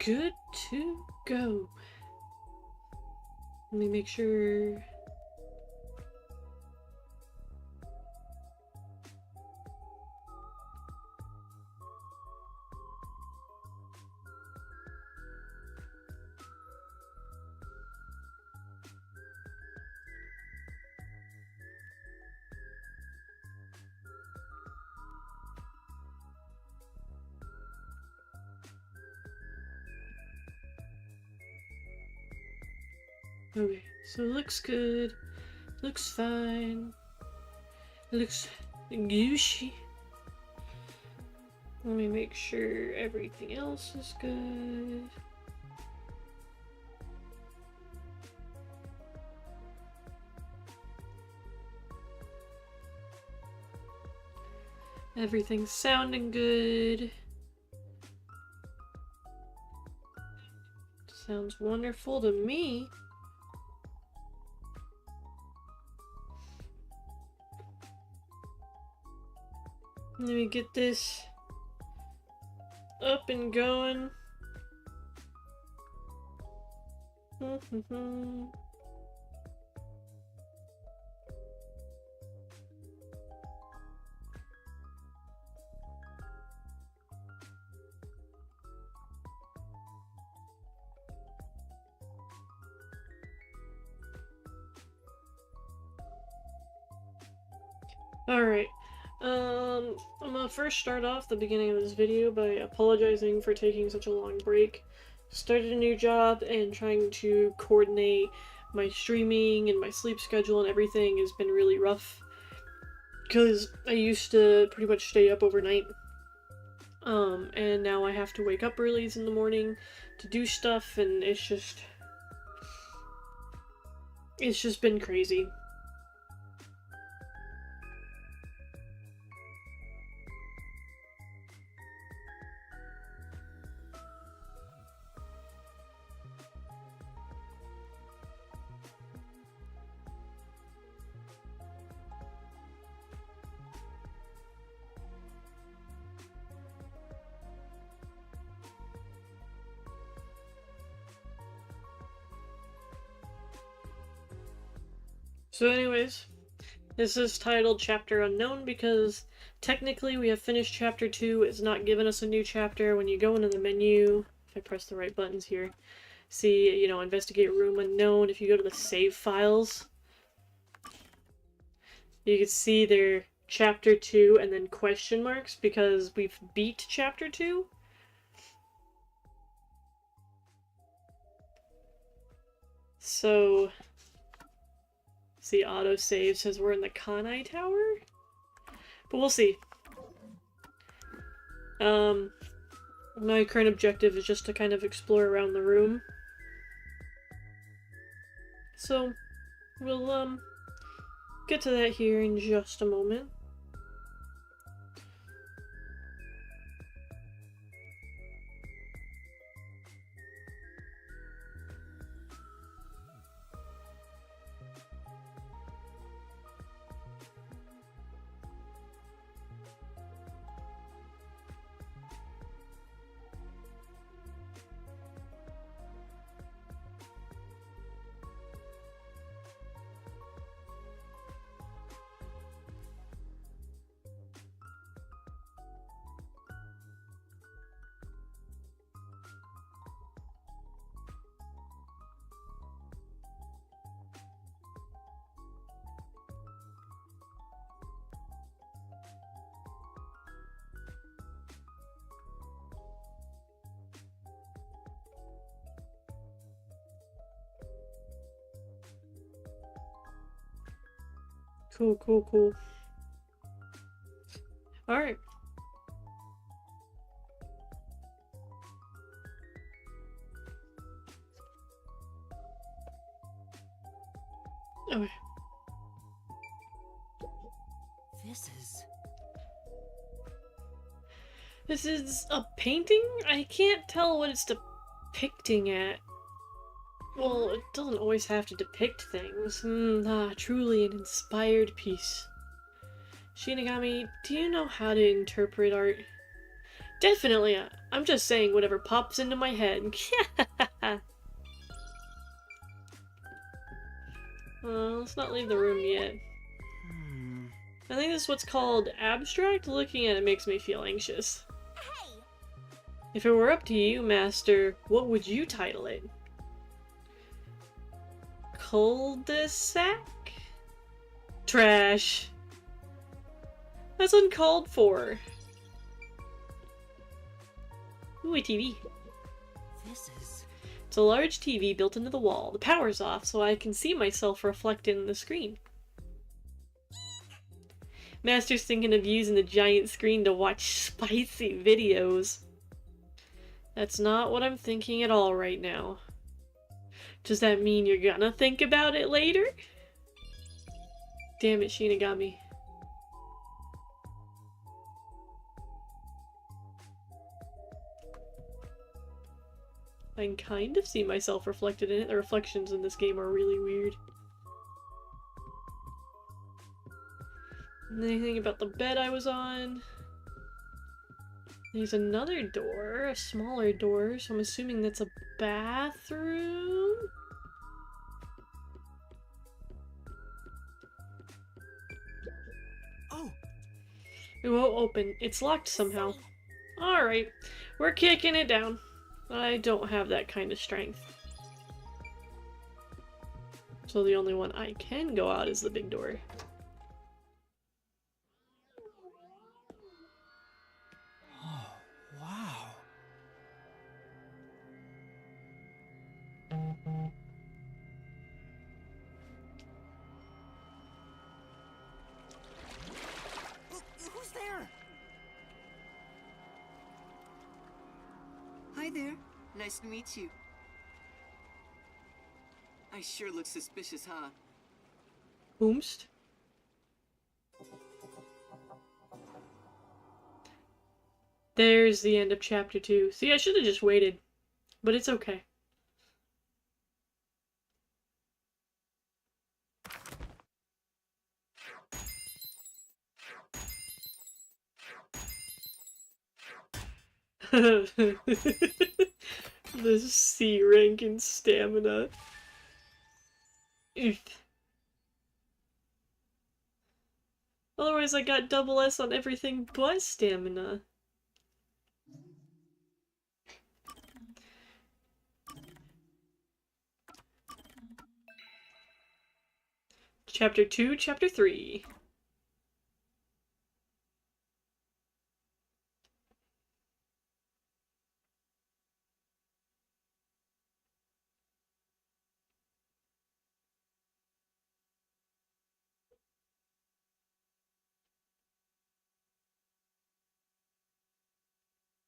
good to go. Let me make sure. Okay, so it looks good. Looks fine. Looks gooshy. Let me make sure everything else is good. Everything's sounding good. Sounds wonderful to me. Let me get this up and going. Alright, I'm gonna first start off the beginning of this video by apologizing for taking such a long break. Started a new job and trying to coordinate my streaming and my sleep schedule and everything has been really rough. Because I used to pretty much stay up overnight. And now I have to wake up early in the morning to do stuff and it's just been crazy. So anyways, this is titled Chapter Unknown because technically we have finished Chapter 2. It's not giving us a new chapter. When you go into the menu, if I press the right buttons here, see, you know, Investigate Room Unknown. If you go to the save files, you can see their Chapter 2 and then question marks because we've beat Chapter 2. So... see, autosave says we're in the Kanai Tower? But we'll see. My current objective is just to kind of explore around the room. So, we'll, get to that here in just a moment. Cool. Alright. Okay. This is a painting? I can't tell what it's depicting at. Well, it doesn't always have to depict things. Truly an inspired piece. Shinigami, do you know how to interpret art? Definitely, I'm just saying whatever pops into my head. Let's not leave the room yet. I think this is what's called abstract. Looking at it makes me feel anxious. If it were up to you, Master, what would you title it? Cul-de-sac? Trash. That's uncalled for. Ooh, a TV. It's a large TV built into the wall. The power's off, so I can see myself reflected in the screen. Master's thinking of using the giant screen to watch spicy videos. That's not what I'm thinking at all right now. Does that mean you're gonna think about it later? Damn it, Shinigami. I can kind of see myself reflected in it. The reflections in this game are really weird. Anything about the bed I was on? There's another door, a smaller door, so I'm assuming that's a bathroom? Oh! It won't open. It's locked somehow. Alright, we're kicking it down. I don't have that kind of strength. So the only one I can go out is the big door. Oh, wow. Who's there? Hi there. Nice to meet you. I sure look suspicious, huh? Boomst? There's the end of chapter 2. See, I should have just waited. But it's okay. The C rank in stamina. Oof. Otherwise I got double S on everything but stamina. Chapter 2, Chapter 3.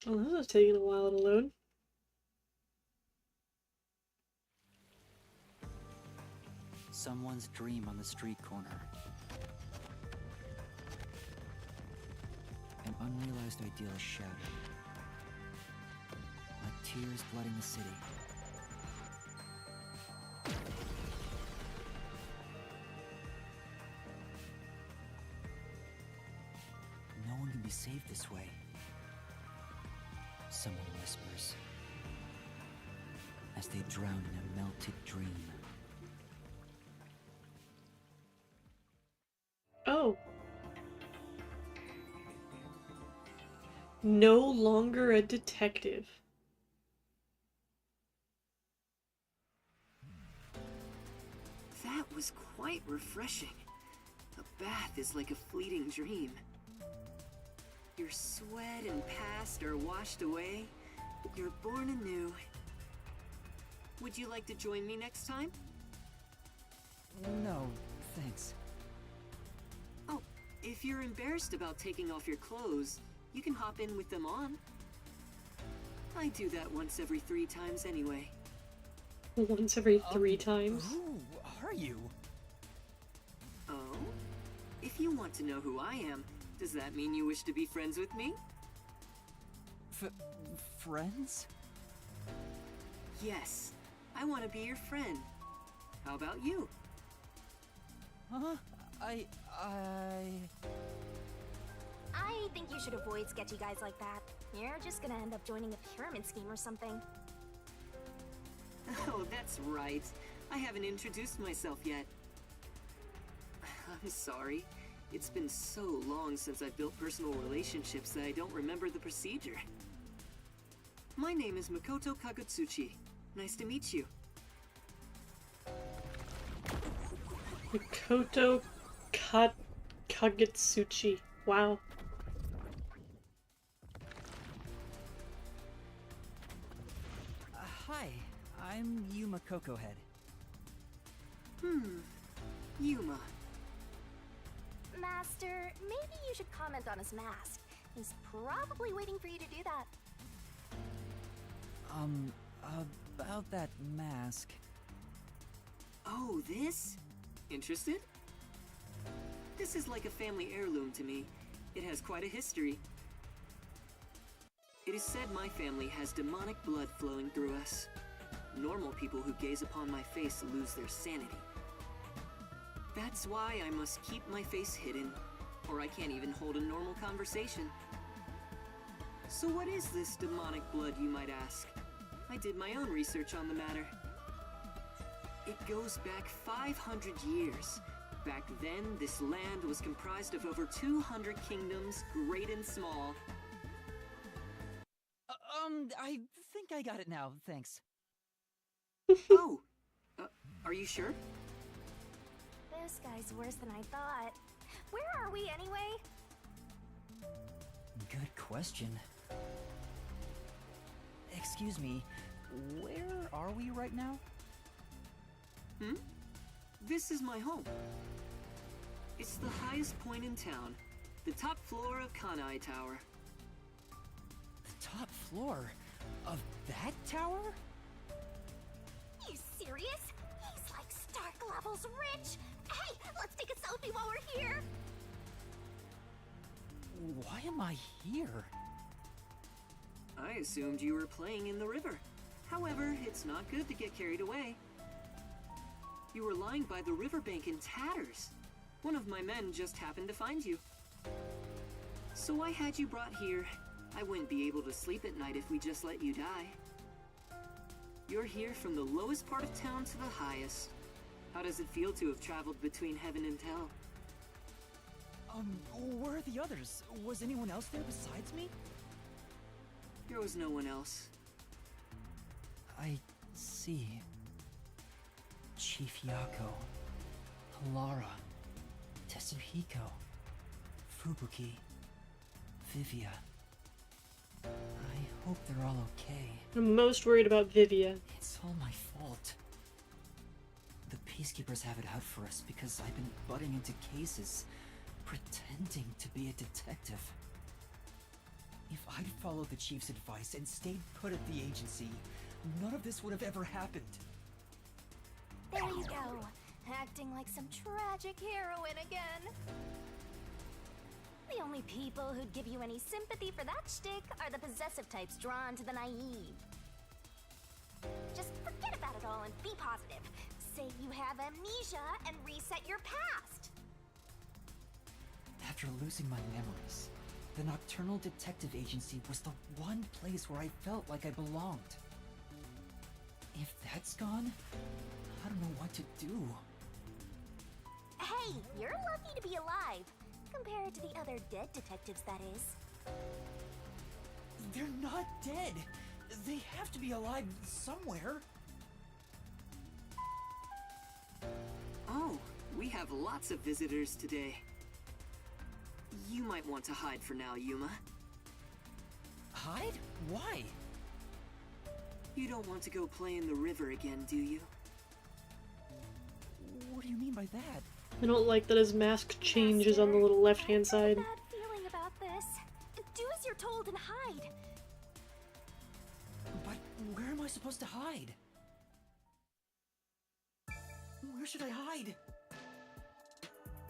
Oh, this is taking a while to load. Someone's dream on the street corner. An unrealized ideal is shattered. Like tears flooding the city. No one can be saved this way. Someone whispers as they drown in a melted dream. Oh. No longer a detective. That was quite refreshing. A bath is like a fleeting dream. Your sweat and past are washed away. You're born anew. Would you like to join me next time? No, thanks. Oh, if you're embarrassed about taking off your clothes, you can hop in with them on. I do that once every 3 times anyway. Once every 3 times. Who are you? Oh? If you want to know who I am, does that mean you wish to be friends with me? Friends? Yes, I want to be your friend. How about you? Huh? I think you should avoid sketchy guys like that. You're just gonna end up joining a pyramid scheme or something. Oh, that's right. I haven't introduced myself yet. I'm sorry. It's been so long since I've built personal relationships that I don't remember the procedure. My name is Makoto Kagutsuchi. Nice to meet you. Makoto Kagutsuchi. Wow. Hi, I'm Yuma Cocohead. Yuma. Master, maybe you should comment on his mask. He's probably waiting for you to do that. About that mask. Oh, this? Interested? This is like a family heirloom to me. It has quite a history. It is said my family has demonic blood flowing through us. Normal people who gaze upon my face lose their sanity. That's why I must keep my face hidden, or I can't even hold a normal conversation. So what is this demonic blood, you might ask? I did my own research on the matter. It goes back 500 years. Back then, this land was comprised of over 200 kingdoms, great and small. I think I got it now, thanks. Oh, are you sure? This guy's worse than I thought. Where are we anyway? Good question. Excuse me, where are we right now? This is my home. It's the highest point in town, the top floor of Kanai Tower. The top floor of that tower? You serious? He's like Stark levels rich! Hey, let's take a selfie while we're here! Why am I here? I assumed you were playing in the river. However, it's not good to get carried away. You were lying by the riverbank in tatters. One of my men just happened to find you. So I had you brought here. I wouldn't be able to sleep at night if we just let you die. You're here from the lowest part of town to the highest. How does it feel to have traveled between heaven and hell? Where are the others? Was anyone else there besides me? There was no one else. I see. Chief Yako, Halara, Tetsuhiko, Fubuki, Vivia. I hope they're all okay. I'm most worried about Vivia. It's all my fault. The Peacekeepers have it out for us because I've been butting into cases, pretending to be a detective. If I'd followed the Chief's advice and stayed put at the agency, none of this would have ever happened. There you go, acting like some tragic heroine again. The only people who'd give you any sympathy for that shtick are the possessive types drawn to the naive. Just forget about it all and be positive. Say you have amnesia and reset your past. After losing my memories, the Nocturnal Detective Agency was the one place where I felt like I belonged. If that's gone, I don't know what to do. Hey, you're lucky to be alive. Compared to the other dead detectives, that is. They're not dead. They have to be alive somewhere. Oh, we have lots of visitors today. You might want to hide for now, Yuma. Hide? Why? You don't want to go play in the river again, do you? What do you mean by that? I don't like that his mask changes on the little left-hand side. I have a bad feeling about this. Do as you're told and hide. But where am I supposed to hide? Where should I hide?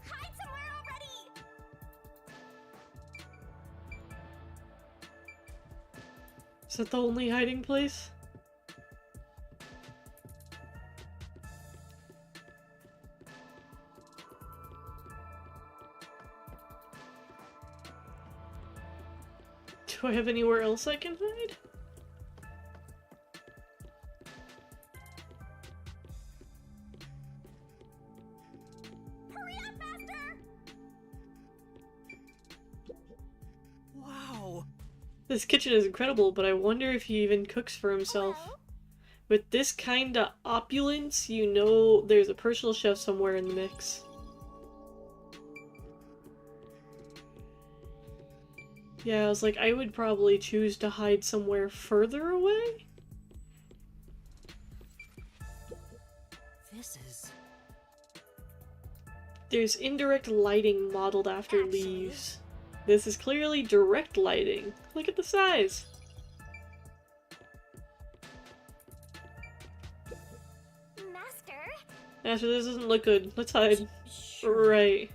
Hide somewhere already! Is that the only hiding place? Do I have anywhere else I can hide? Hurry up, Master! Wow! This kitchen is incredible, but I wonder if he even cooks for himself. Hello? With this kind of opulence, you know there's a personal chef somewhere in the mix. Yeah, I was like, I would probably choose to hide somewhere further away. This is... There's indirect lighting modeled after Actually. leaves. This is clearly direct lighting. Look at the size. Master? Master, this doesn't look good. Let's hide. Sure. Right.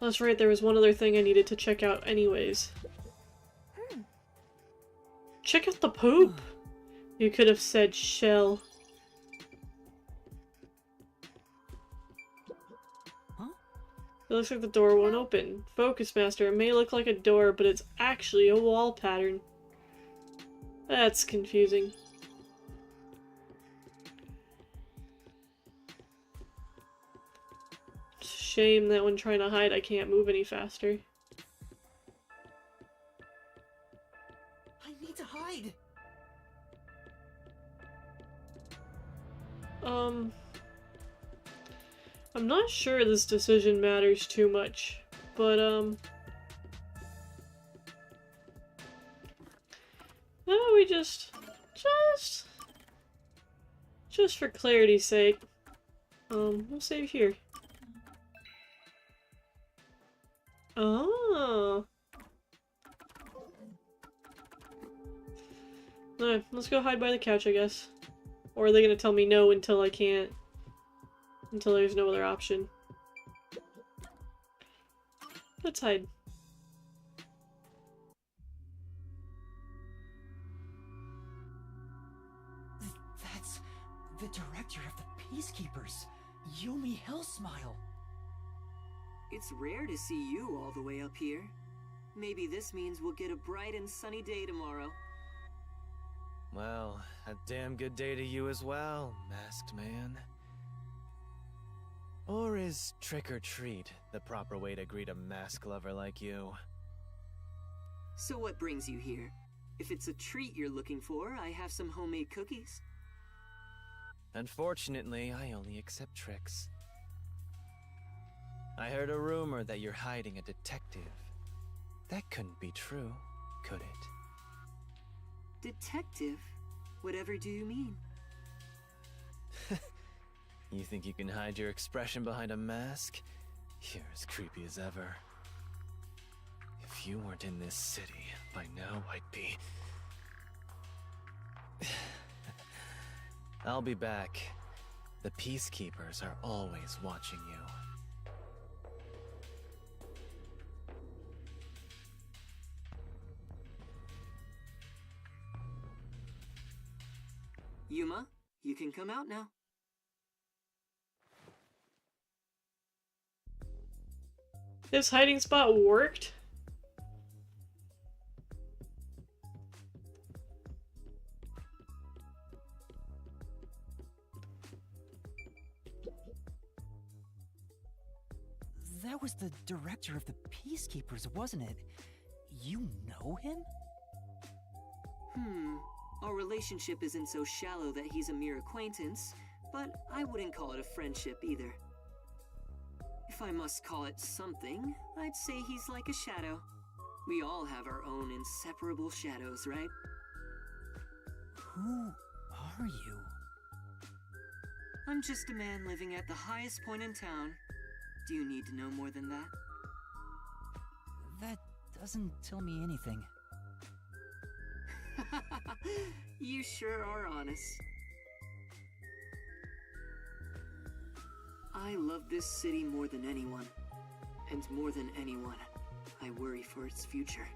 That's right, there was one other thing I needed to check out anyways. Check out the poop! You could have said shell. Huh? It looks like the door won't open. Focus, Master. It may look like a door, but it's actually a wall pattern. That's confusing. It's a shame that when trying to hide, I can't move any faster. I need to hide! I'm not sure this decision matters too much, but, no, we just for clarity's sake, we'll save here. Oh. Alright, let's go hide by the couch, I guess. Or are they gonna tell me no until I can't? Until there's no other option. Let's hide. That's the director of the Peacekeepers, Yumi Hellsmile. It's rare to see you all the way up here. Maybe this means we'll get a bright and sunny day tomorrow. Well, a damn good day to you as well, masked man. Or is trick or treat the proper way to greet a mask lover like you? So what brings you here? If it's a treat you're looking for, I have some homemade cookies. Unfortunately, I only accept tricks. I heard a rumor that you're hiding a detective. That couldn't be true, could it? Detective? Whatever do you mean? You think you can hide your expression behind a mask? You're as creepy as ever. If you weren't in this city, by now I'd be... I'll be back. The Peacekeepers are always watching you. Yuma, you can come out now. This hiding spot worked? That was the director of the Peacekeepers, wasn't it? You know him? Our relationship isn't so shallow that he's a mere acquaintance, but I wouldn't call it a friendship either. If I must call it something, I'd say he's like a shadow. We all have our own inseparable shadows, right? Who are you? I'm just a man living at the highest point in town. Do you need to know more than that? That doesn't tell me anything. You sure are honest. I love this city more than anyone. And more than anyone, I worry for its future.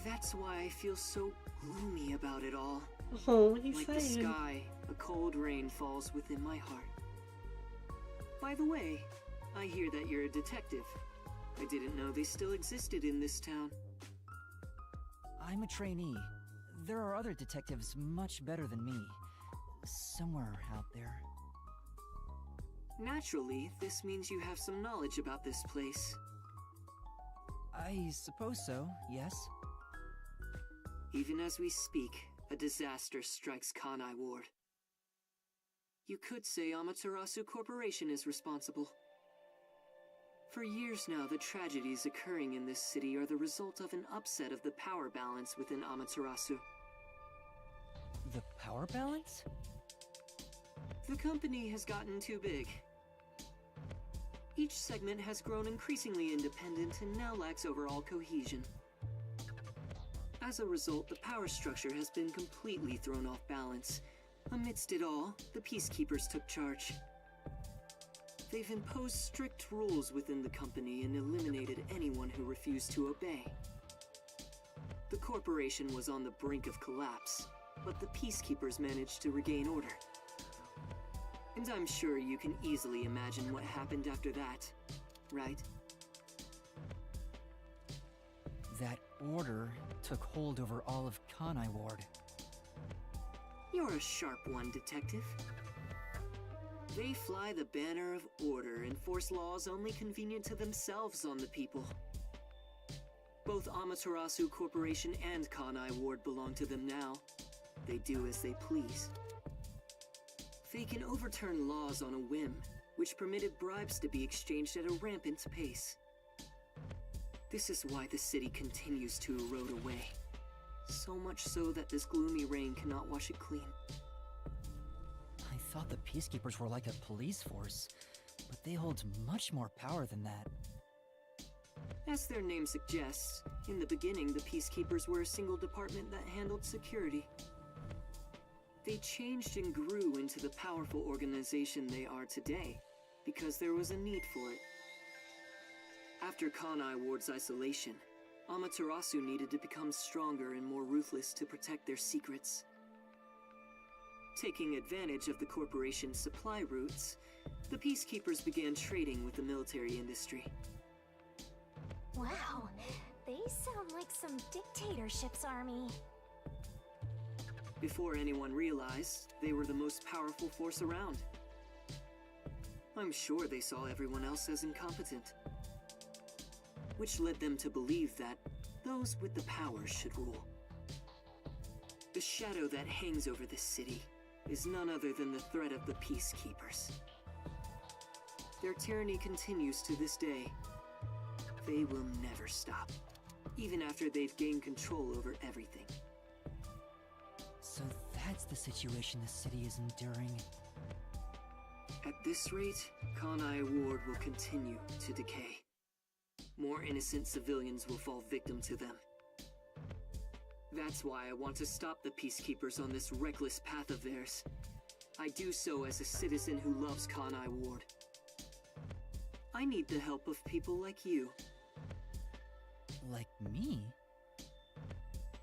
That's why I feel so gloomy about it all. Oh, he's Like the saying. sky, a cold rain falls within my heart. By the way, I hear that you're a detective. I didn't know they still existed in this town. I'm a trainee. There are other detectives much better than me. Somewhere out there. Naturally, this means you have some knowledge about this place. I suppose so, yes. Even as we speak, a disaster strikes Kanai Ward. You could say Amaterasu Corporation is responsible. For years now, the tragedies occurring in this city are the result of an upset of the power balance within Amaterasu. The power balance? The company has gotten too big. Each segment has grown increasingly independent and now lacks overall cohesion. As a result, the power structure has been completely thrown off balance. Amidst it all, the Peacekeepers took charge. They've imposed strict rules within the company and eliminated anyone who refused to obey. The corporation was on the brink of collapse, but the Peacekeepers managed to regain order. And I'm sure you can easily imagine what happened after that, right? That order took hold over all of Kanai Ward. You're a sharp one, Detective. They fly the banner of order and force laws only convenient to themselves on the people. Both Amaterasu Corporation and Kanai Ward belong to them now. They do as they please. They can overturn laws on a whim, which permitted bribes to be exchanged at a rampant pace. This is why the city continues to erode away. So much so that this gloomy rain cannot wash it clean. I thought the Peacekeepers were like a police force, but they hold much more power than that. As their name suggests, in the beginning the Peacekeepers were a single department that handled security. They changed and grew into the powerful organization they are today, because there was a need for it. After Kanai Ward's isolation, Amaterasu needed to become stronger and more ruthless to protect their secrets. Taking advantage of the corporation's supply routes, the Peacekeepers began trading with the military industry. Wow, they sound like some dictatorship's army. Before anyone realized, they were the most powerful force around. I'm sure they saw everyone else as incompetent, which led them to believe that those with the power should rule. The shadow that hangs over this city is none other than the threat of the Peacekeepers. Their tyranny continues to this day. They will never stop, even after they've gained control over everything. So that's the situation the city is enduring. At this rate, Kanai Ward will continue to decay. More innocent civilians will fall victim to them. That's why I want to stop the Peacekeepers on this reckless path of theirs. I do so as a citizen who loves Kanai Ward. I need the help of people like you. Like me?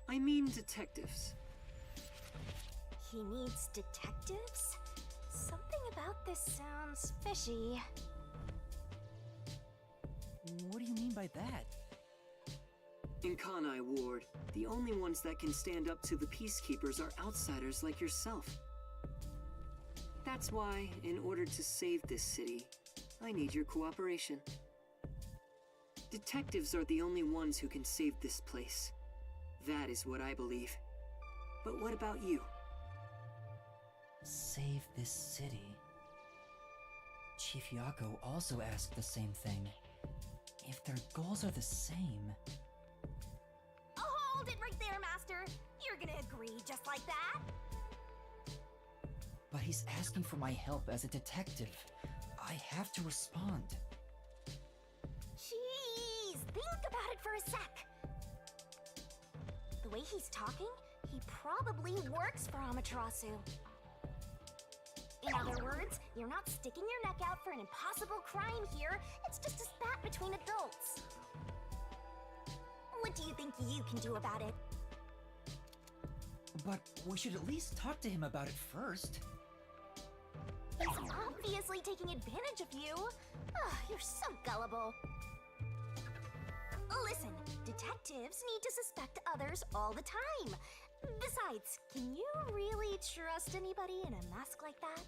I mean detectives. He needs detectives? Something about this sounds fishy. What do you mean by that? In Kanai Ward, the only ones that can stand up to the Peacekeepers are outsiders like yourself. That's why, in order to save this city, I need your cooperation. Detectives are the only ones who can save this place. That is what I believe. But what about you? Save this city. Chief Yako also asked the same thing. If their goals are the same... Hold it right there, Master! You're gonna agree just like that? But he's asking for my help as a detective. I have to respond. Jeez, think about it for a sec. The way he's talking, he probably works for Amaterasu. In other words, you're not sticking your neck out for an impossible crime here. It's just a spat between adults. What do you think you can do about it? But we should at least talk to him about it first. He's up obviously taking advantage of you. Ah, you're so gullible. Listen, detectives need to suspect others all the time. Besides, can you really trust anybody in a mask like that?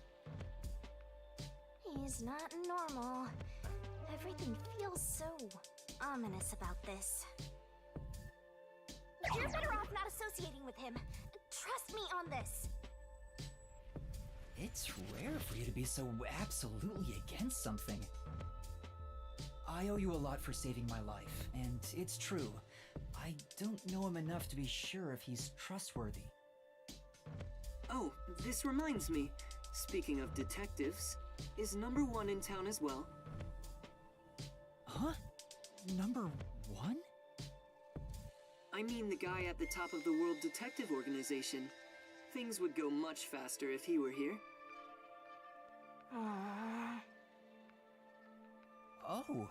He's not normal. Everything feels so ominous about this. You're better off not associating with him. Trust me on this. It's rare for you to be so absolutely against something. I owe you a lot for saving my life, and it's true. I don't know him enough to be sure if he's trustworthy. Oh, this reminds me. Speaking of detectives, is number 1 in town as well? Huh? Number 1? I mean the guy at the top of the World Detective Organization. Things would go much faster if he were here. Oh,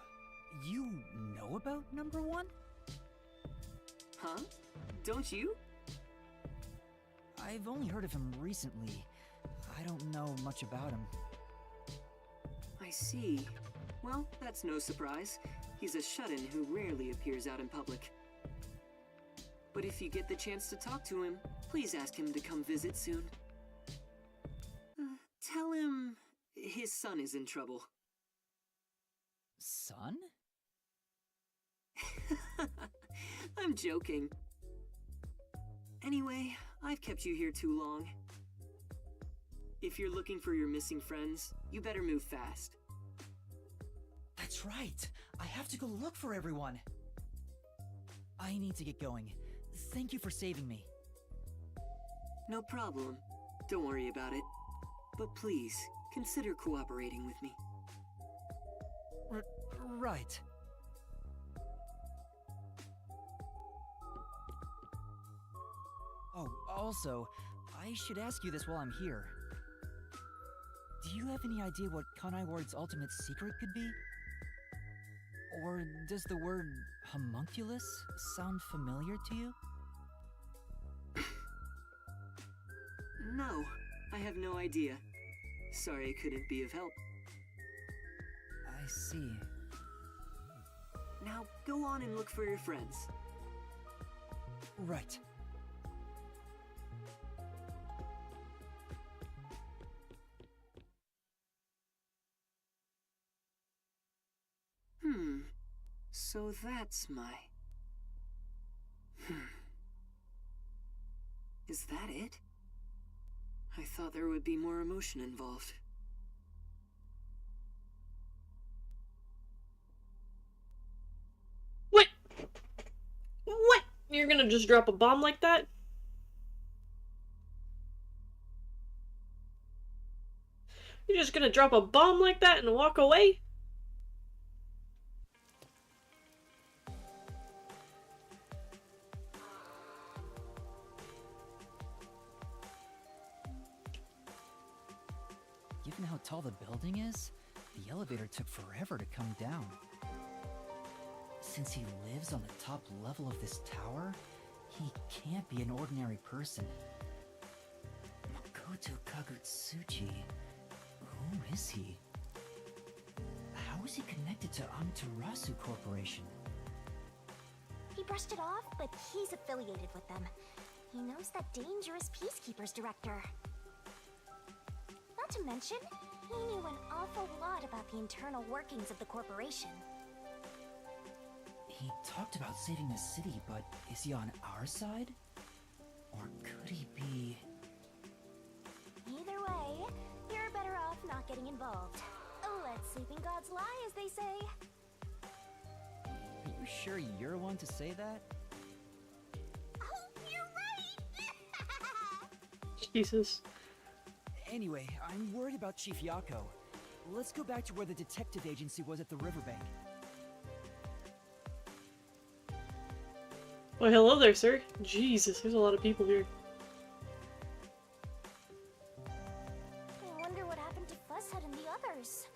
you know about number 1? Huh? Don't you? I've only heard of him recently. I don't know much about him. I see. Well, that's no surprise. He's a shut-in who rarely appears out in public. But if you get the chance to talk to him, please ask him to come visit soon. Tell him his son is in trouble. Son? I'm joking. Anyway, I've kept you here too long. If you're looking for your missing friends, you better move fast. That's right! I have to go look for everyone! I need to get going. Thank you for saving me. No problem. Don't worry about it. But please, consider cooperating with me. Right. Oh, also, I should ask you this while I'm here. Do you have any idea what Kanai Ward's ultimate secret could be? Or does the word homunculus sound familiar to you? No, I have no idea. Sorry I couldn't be of help. I see. Now, go on and look for your friends. Right. So that's my... Is that it? I thought there would be more emotion involved. What? What? You're gonna just drop a bomb like that? You're just gonna drop a bomb like that and walk away? Given how tall the building is, the elevator took forever to come down. Since he lives on the top level of this tower, he can't be an ordinary person. Makoto Kagutsuchi. Who is he? How is he connected to Amaterasu Corporation? He brushed it off, but he's affiliated with them. He knows that dangerous Peacekeepers director. Not to mention, he knew an awful lot about the internal workings of the corporation. He talked about saving the city, but is he on our side? Or could he be... Either way, you're better off not getting involved. Let sleeping gods lie, as they say. Are you sure you're one to say that? Oh, you're right! Jesus. Anyway, I'm worried about Chief Yako. Let's go back to where the detective agency was at the riverbank. Well, hello there, sir. Jesus, there's a lot of people here. I wonder what happened to Fuzzhead and the others.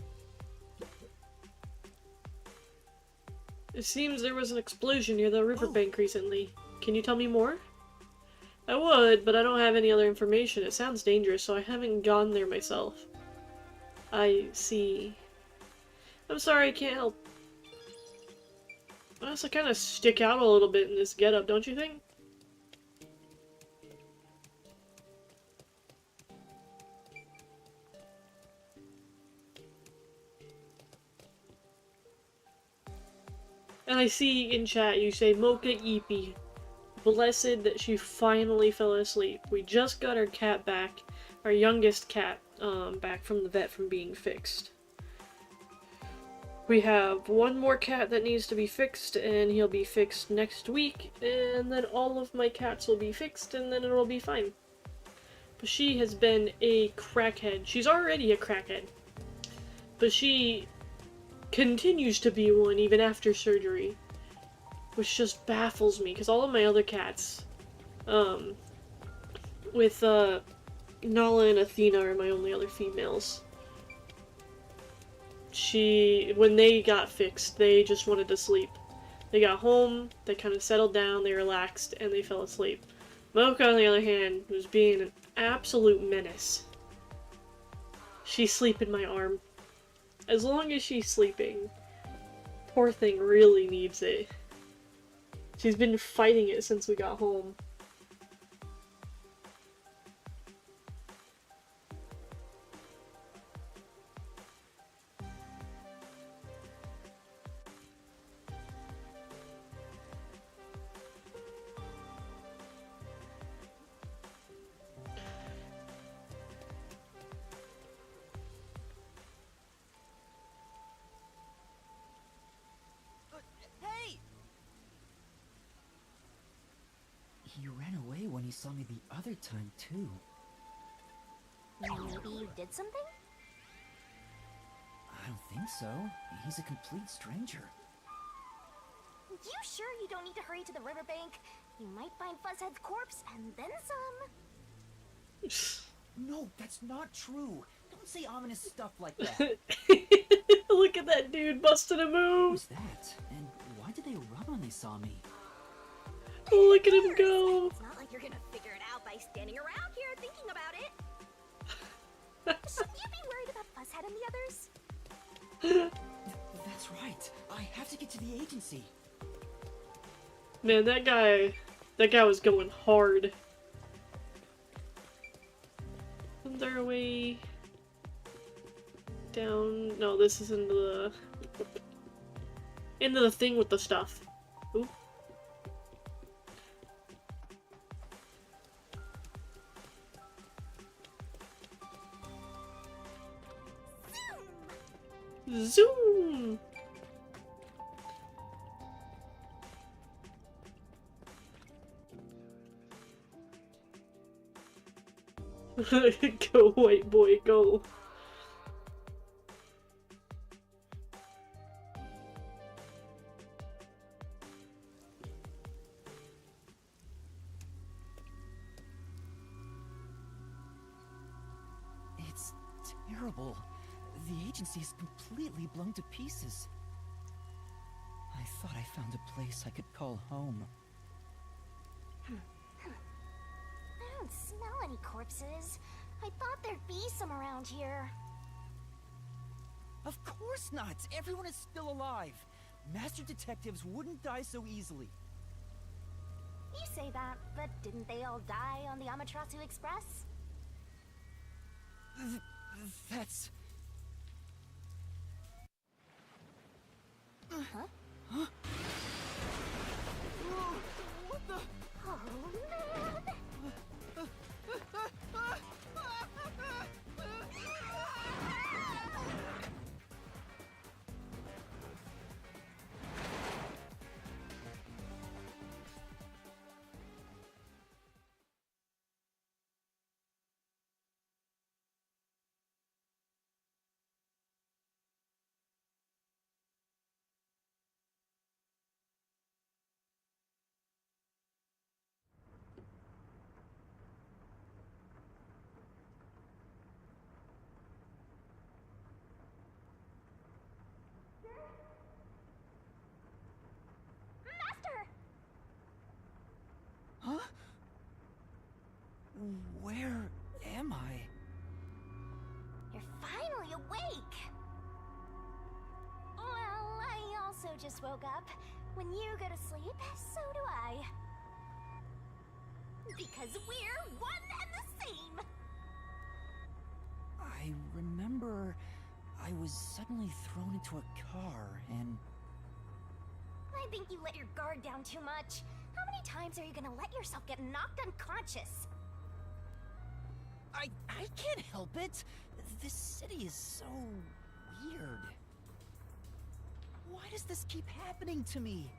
It seems there was an explosion near the riverbank recently. Can you tell me more? I would, but I don't have any other information. It sounds dangerous, so I haven't gone there myself. I see. I'm sorry, I can't help. I also kind of stick out a little bit in this getup, don't you think? And I see in chat you say Mocha Eepy. Blessed that she finally fell asleep. We just got our cat back, our youngest cat, back from the vet from being fixed. We have one more cat that needs to be fixed, and he'll be fixed next week, and then all of my cats will be fixed, and then it'll be fine. But she has been a crackhead. She's already a crackhead. But she continues to be one even after surgery. Which just baffles me, because all of my other cats, with, Nala and Athena are my only other females. When they got fixed, they just wanted to sleep. They got home, they kind of settled down, they relaxed, and they fell asleep. Mocha, on the other hand, was being an absolute menace. She's sleeping my arm. As long as she's sleeping, poor thing really needs it. She's been fighting it since we got home. Hey! He ran away when he saw me the other time, too. Maybe you did something? I don't think so. He's a complete stranger. You sure you don't need to hurry to the riverbank? You might find Fuzzhead's corpse and then some. No, that's not true. Don't say ominous stuff like that. Look at that dude busting a Who move! was that? And why did they run when they saw me? Look at him go! It's not like you're gonna figure it out by standing around here thinking about it. Shouldn't you be worried about Fuzzhead and the others? That's right. I have to get to the agency. Man, that guy was going hard. Isn't there a way down? No, this is into the thing with the stuff. Ooh. Zoom! Go, white boy, go. It's terrible. The agency is completely blown to pieces. I thought I found a place I could call home. I don't smell any corpses. I thought there'd be some around here. Of course not! Everyone is still alive! Master detectives wouldn't die so easily. You say that, but didn't they all die on the Amaterasu Express? That's... Huh? Huh? What the? Oh man! just woke up. When you go to sleep, so do I. Because we're one and the same! I remember I was suddenly thrown into a car and... I think you let your guard down too much. How many times are you gonna let yourself get knocked unconscious? I can't help it. This city is so weird. Why does this keep happening to me?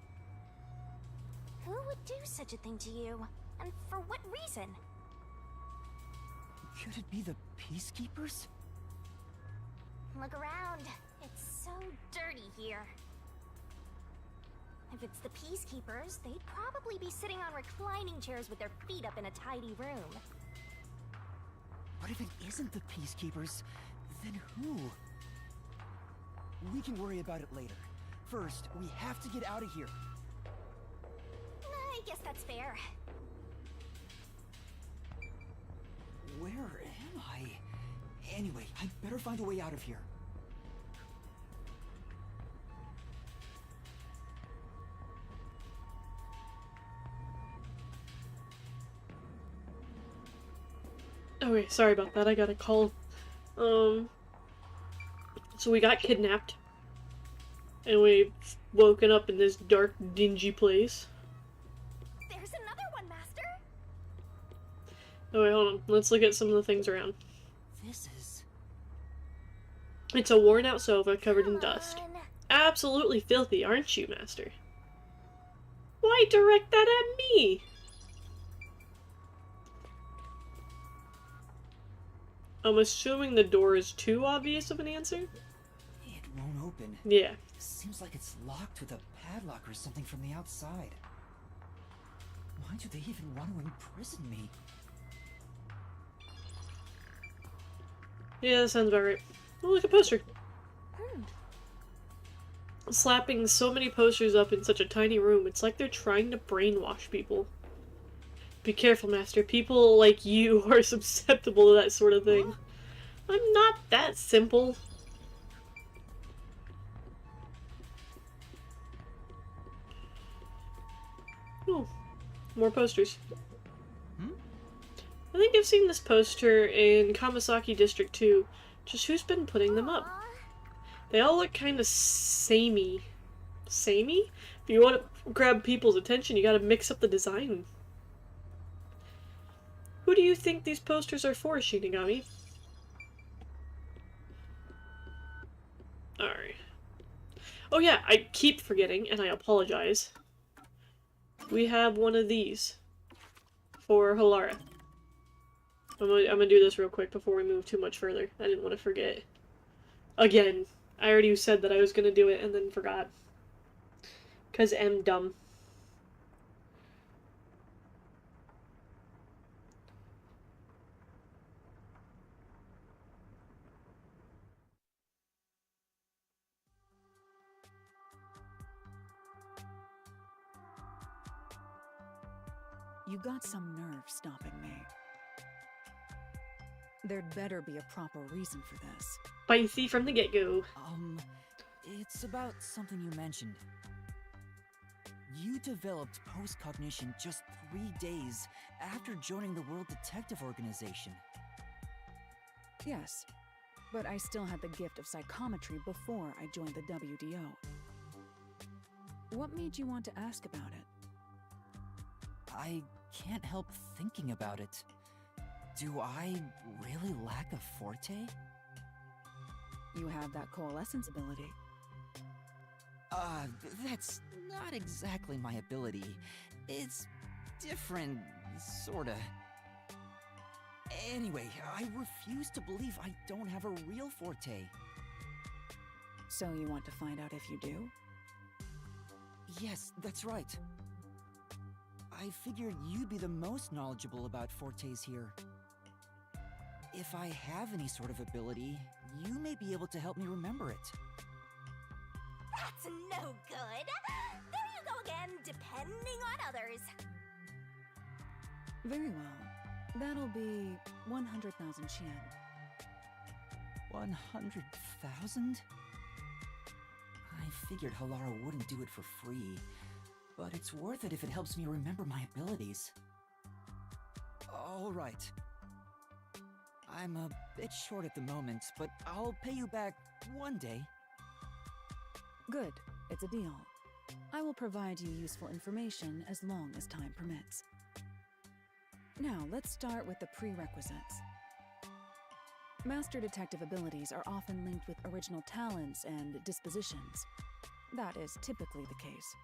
Who would do such a thing to you? And for what reason? Could it be the Peacekeepers? Look around. It's so dirty here. If it's the Peacekeepers, they'd probably be sitting on reclining chairs with their feet up in a tidy room. But if it isn't the Peacekeepers, then who? We can worry about it later. First, we have to get out of here. I guess that's fair. Where am I? Anyway, I'd better find a way out of here. Okay, sorry about that. I got a call. So we got kidnapped. And we woken up in this dark, dingy place. There's another one, Master! Oh wait, hold on. Let's look at some of the things around. This is... It's a worn-out sofa covered in Come dust. on. Absolutely filthy, aren't you, Master? Why direct that at me? I'm assuming the door is too obvious of an answer? It won't open. Yeah. Seems like it's locked with a padlock or something from the outside. Why do they even want to imprison me? Yeah, that sounds about right. Oh, look, a poster. Hmm. Slapping so many posters up in such a tiny room, it's like they're trying to brainwash people. Be careful, Master. People like you are susceptible to that sort of thing. I'm not that simple. Oh, more posters. I think I've seen this poster in Kamasaki District 2. Just who's been putting them up? Aw. They all look kind of samey. Samey? If you want to grab people's attention, you gotta mix up the design. Who do you think these posters are for, Shinigami? Alright. Oh yeah, I keep forgetting, and I apologize. We have one of these. For Halara. I'm gonna do this real quick before we move too much further. I didn't want to forget. Again, I already said that I was gonna do it and then forgot. 'Cause I'm dumb. You got some nerve stopping me. There'd better be a proper reason for this. Spicy from the get-go. It's about something you mentioned. You developed post-cognition just 3 days after joining the World Detective Organization. Yes, but I still had the gift of psychometry before I joined the WDO. What made you want to ask about it? I can't help thinking about it. Do I really lack a forte? You have that coalescence ability. That's not exactly my ability. It's different, sorta. Anyway, I refuse to believe I don't have a real forte. So you want to find out if you do? Yes, that's right. I figured you'd be the most knowledgeable about fortes here. If I have any sort of ability, you may be able to help me remember it. That's no good! There you go again, depending on others. Very well. That'll be 100,000 yen. 100,000? I I figured Halara wouldn't do it for free, but it's worth it if it helps me remember my abilities. All right. I'm a bit short at the moment, but I'll pay you back one day. Good, it's a deal. I will provide you useful information as long as time permits. Now, let's start with the prerequisites. Master Detective abilities are often linked with original talents and dispositions. That is typically the case.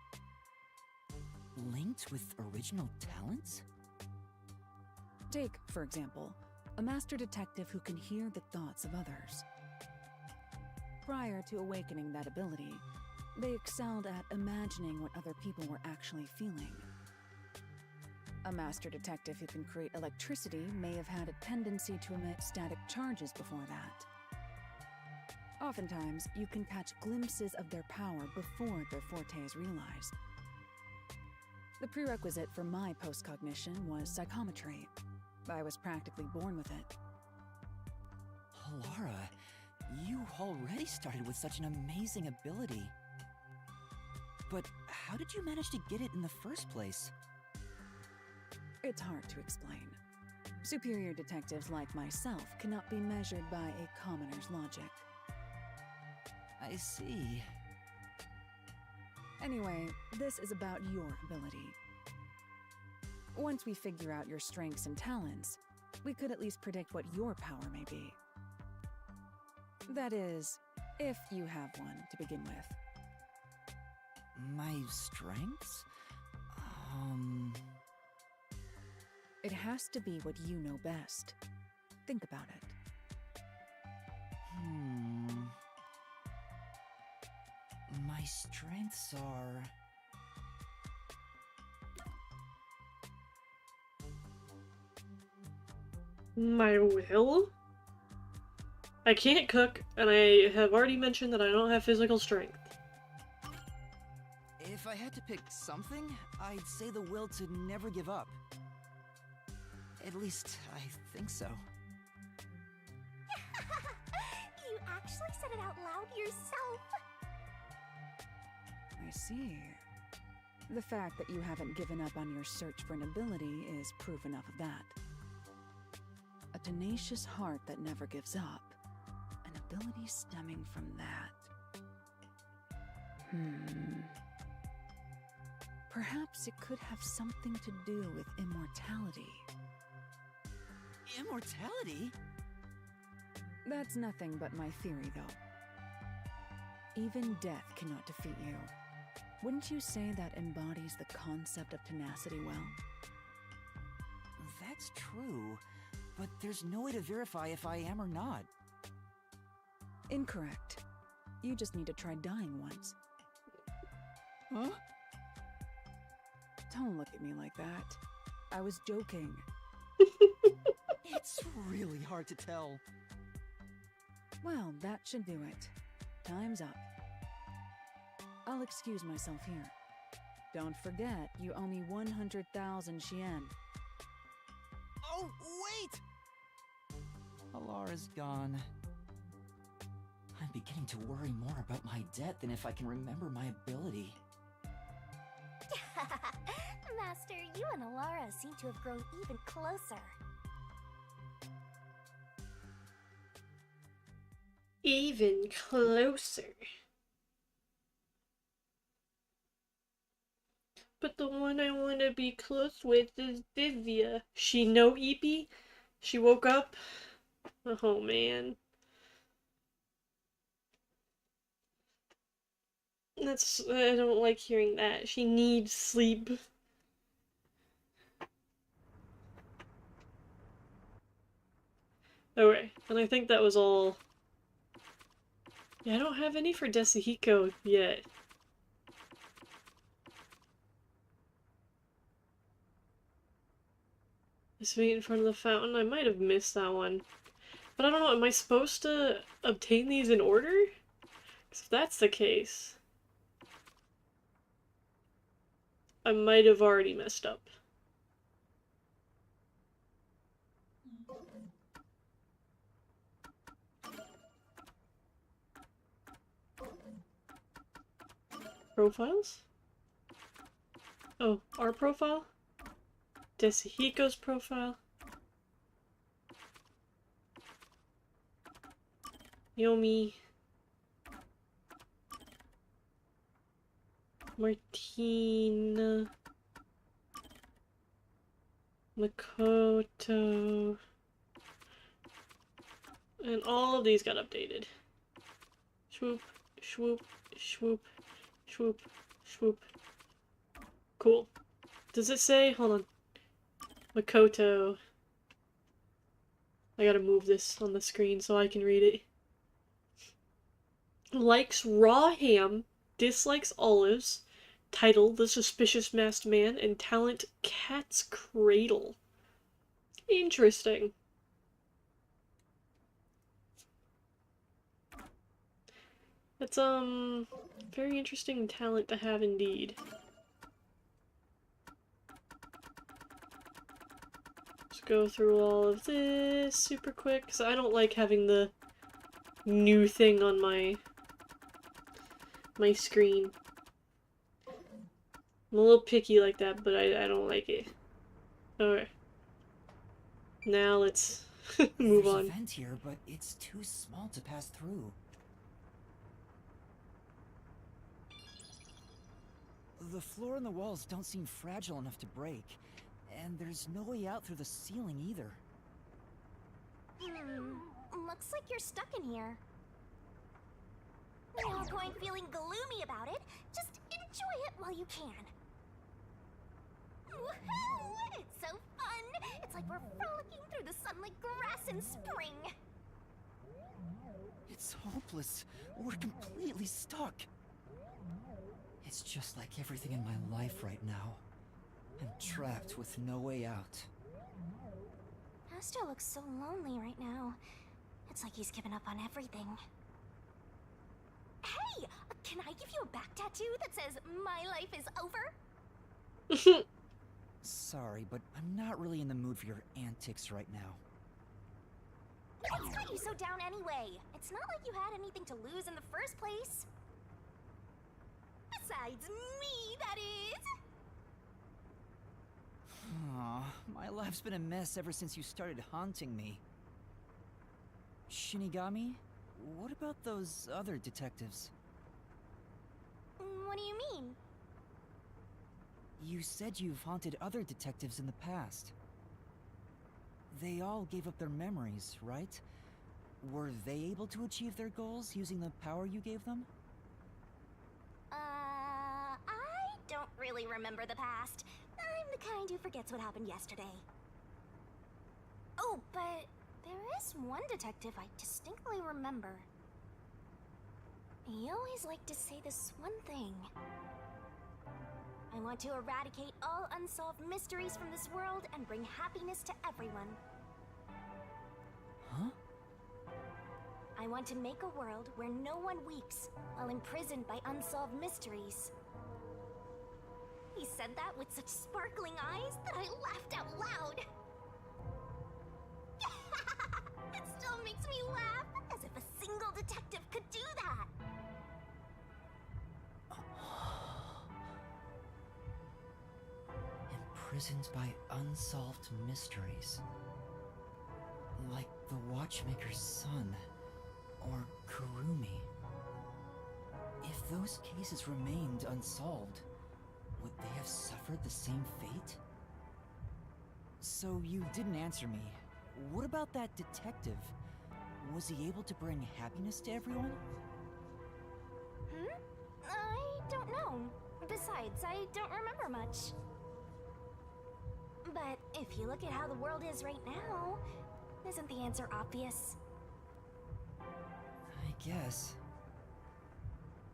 Linked with original talents? Take, for example, a Master Detective who can hear the thoughts of others. Prior to awakening that ability, they excelled at imagining what other people were actually feeling. A Master Detective who can create electricity may have had a tendency to emit static charges before that. Oftentimes, you can catch glimpses of their power before their forte is realized. The prerequisite for my postcognition was psychometry. I was practically born with it. Halara, you already started with such an amazing ability. But how did you manage to get it in the first place? It's hard to explain. Superior detectives like myself cannot be measured by a commoner's logic. I see. Anyway, this is about your ability. Once we figure out your strengths and talents, we could at least predict what your power may be. That is, if you have one to begin with. My strengths? It has to be what you know best. Think about it. My strengths are... My will? I can't cook, and I have already mentioned that I don't have physical strength. If I had to pick something, I'd say the will to never give up. At least, I think so. You actually said it out loud yourself. I see. The fact that you haven't given up on your search for an ability is proof enough of that. A tenacious heart that never gives up. An ability stemming from that. Perhaps it could have something to do with immortality. Immortality? That's nothing but my theory, though. Even death cannot defeat you. Wouldn't you say that embodies the concept of tenacity well? That's true, but there's no way to verify if I am or not. Incorrect. You just need to try dying once. Huh? Don't look at me like that. I was joking. It's really hard to tell. Well, that should do it. Time's up. I'll excuse myself here. Don't forget, you owe me 100,000 Shien. Oh, wait! Halara's gone. I'm beginning to worry more about my debt than if I can remember my ability. Master, you and Alara seem to have grown even closer. Even closer. But the one I want to be close with is Divya. She know Eepy? She woke up? Oh man. I don't like hearing that. She needs sleep. Okay, and I think that was all. Yeah, I don't have any for Desahiko yet. Just wait in front of the fountain. I might have missed that one. But I don't know, am I supposed to obtain these in order? 'Cause if that's the case, I might have already messed up. Profiles? Oh, our profile? Desihiko's profile? Yomi. Martina. Makoto. And all of these got updated. Swoop, swoop, swoop, swoop, swoop. Cool. Does it say? Hold on. Makoto. I gotta move this on the screen so I can read it. Likes raw ham, dislikes olives. Title, The Suspicious Masked Man, and talent, Cat's Cradle. Interesting. That's, very interesting talent to have indeed. Let's go through all of this super quick, because I don't like having the new thing on my screen. I'm a little picky like that, but I don't like it. Alright. Now let's move There's on. a vent here, but it's too small to pass through. The floor and the walls don't seem fragile enough to break, and there's no way out through the ceiling either. Looks like you're stuck in here. No point feeling gloomy about it. Just enjoy it while you can. Woohoo! It's so fun! It's like we're frolicking through the sun like grass in spring. It's hopeless. We're completely stuck. It's just like everything in my life right now. I'm trapped with no way out. Master looks so lonely right now. It's like he's given up on everything. Hey! Can I give you a back tattoo that says, "My life is over"? Sorry, but I'm not really in the mood for your antics right now. What's got you so down anyway? It's not like you had anything to lose in the first place. Besides me, that is. Aw, my life's been a mess ever since you started haunting me. Shinigami, what about those other detectives? What do you mean? You said you've haunted other detectives in the past. They all gave up their memories, right? Were they able to achieve their goals using the power you gave them? I don't really remember the past. I'm the kind who forgets what happened yesterday. Oh, but there is one detective I distinctly remember. He always liked to say this one thing. I want to eradicate all unsolved mysteries from this world and bring happiness to everyone. Huh? I want to make a world where no one weeps while imprisoned by unsolved mysteries. He said that with such sparkling eyes that I laughed out loud. It still makes me laugh, as if a single detective could do that. Imprisoned by unsolved mysteries. Like the Watchmaker's son, or Kurumi. If those cases remained unsolved, would they have suffered the same fate? So you didn't answer me. What about that detective? Was he able to bring happiness to everyone? I don't know. Besides, I don't remember much. But if you look at how the world is right now, isn't the answer obvious? I guess.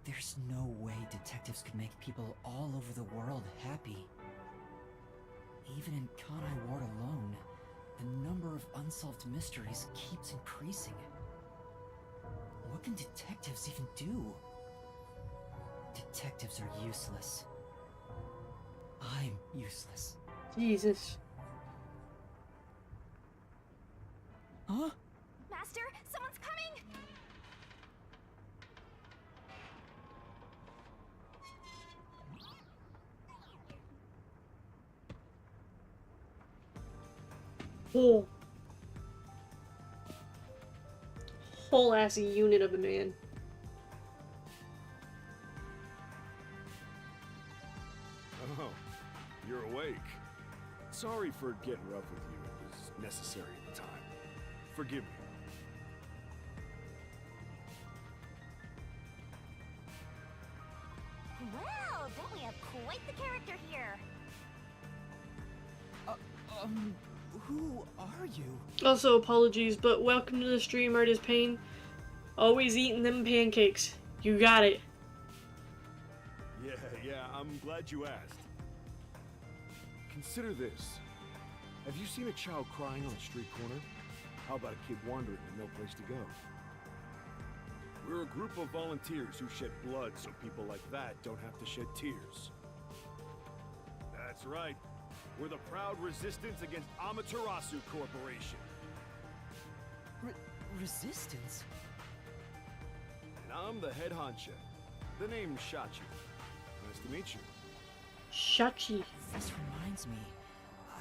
There's no way detectives could make people all over the world happy. Even in Kanai Ward alone, the number of unsolved mysteries keeps increasing. What can detectives even do? Detectives are useless. I'm useless. Jesus. Huh? Master, someone's coming! whole ass unit of a man. Oh, you're awake. Sorry for getting rough with you. It was necessary at the time. Forgive me. Well, don't we have quite the character here? Who are you? Also, apologies, but welcome to the stream, Artist Pain. Always eating them pancakes. You got it. Yeah, I'm glad you asked. Consider this. Have you seen a child crying on a street corner? How about a kid wandering with no place to go? We're a group of volunteers who shed blood so people like that don't have to shed tears. That's right. We're the proud resistance against Amaterasu Corporation. Resistance? And I'm the head honcho. The name's Shachi. Nice to meet you. Shachi. This reminds me.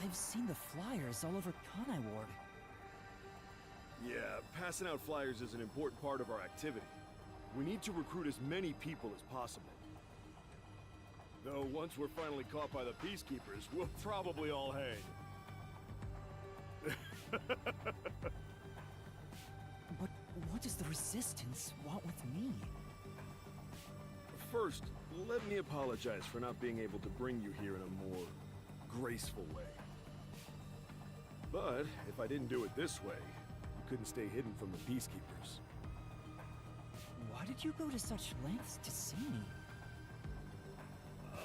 I've seen the flyers all over Kanai Ward. Yeah, passing out flyers is an important part of our activity. We need to recruit as many people as possible. Though once we're finally caught by the Peacekeepers, we'll probably all hang. But what does the Resistance want with me? First, let me apologize for not being able to bring you here in a more graceful way. But if I didn't do it this way, you couldn't stay hidden from the Peacekeepers. Why did you go to such lengths to see me?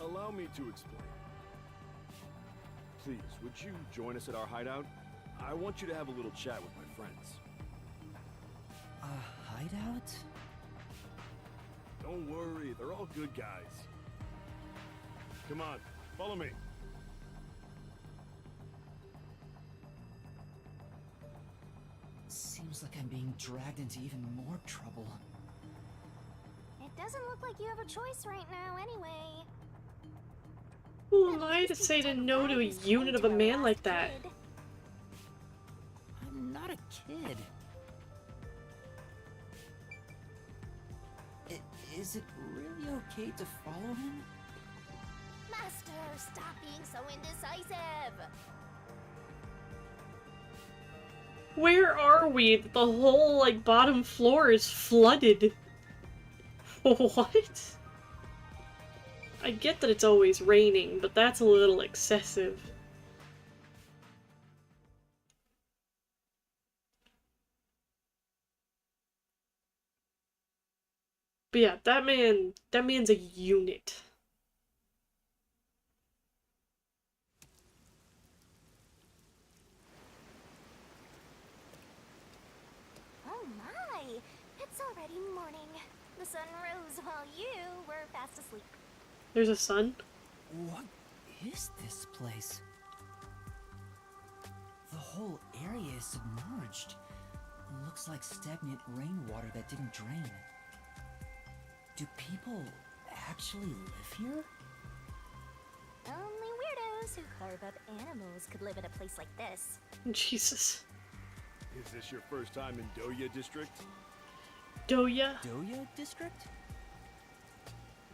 Allow me to explain. Please, would you join us at our hideout? I want you to have a little chat with my friends. A hideout? Don't worry, they're all good guys. Come on, follow me. Seems like I'm being dragged into even more trouble. It doesn't look like you have a choice right now, anyway. Who am I to say to no to a unit of a man like that? I'm not a kid. Is it really okay to follow him? Master, stop being so indecisive. Where are we? The whole, like, bottom floor is flooded. What? I get that it's always raining, but that's a little excessive. But yeah, that man's a unit. Oh my! It's already morning. The sun rose while you were fast asleep. There's a sun? What is this place? The whole area is submerged. Looks like stagnant rainwater that didn't drain. Do people actually live here? Only weirdos who carve up animals could live in a place like this. Jesus. Is this your first time in Doya District? Doya? Doya District?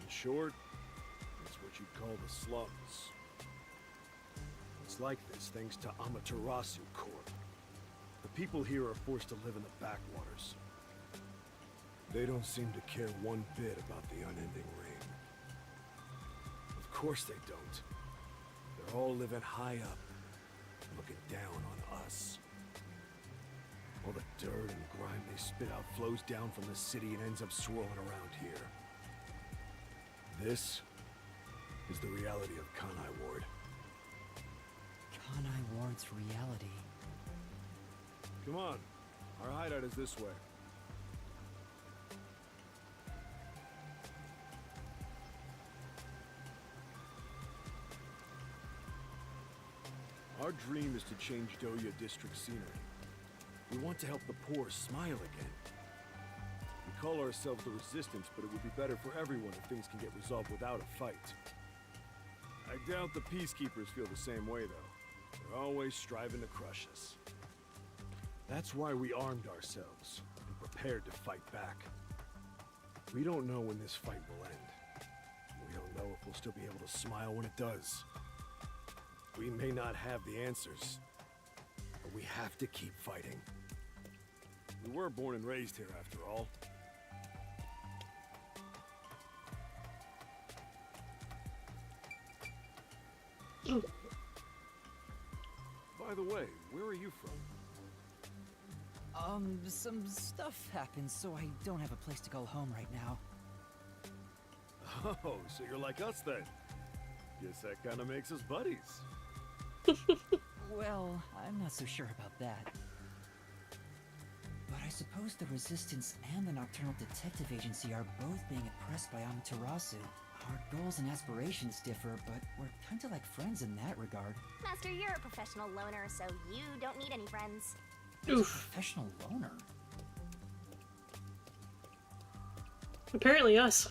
In short, it's what you'd call the slums. It's like this thanks to Amaterasu Corp. The people here are forced to live in the backwaters. They don't seem to care one bit about the unending rain. Of course they don't. They're all living high up, looking down on us. All the dirt and grime they spit out flows down from the city and ends up swirling around here. This is the reality of Kanai Ward. Kanai Ward's reality. Come on, our hideout is this way. Our dream is to change Doya District scenery. We want to help the poor smile again. We call ourselves the Resistance, but it would be better for everyone if things can get resolved without a fight. I doubt the Peacekeepers feel the same way, though. They're always striving to crush us. That's why we armed ourselves and prepared to fight back. We don't know when this fight will end. We don't know if we'll still be able to smile when it does. We may not have the answers, but we have to keep fighting. We were born and raised here after all. By the way, where are you from? Some stuff happened, so I don't have a place to call home right now. Oh, so you're like us then. Guess that kind of makes us buddies. Well, I'm not so sure about that. But I suppose the Resistance and the Nocturnal Detective Agency are both being oppressed by Amaterasu. Our goals and aspirations differ, but we're kinda like friends in that regard. Master, you're a professional loner, so you don't need any friends. Oof. Professional loner? Apparently us.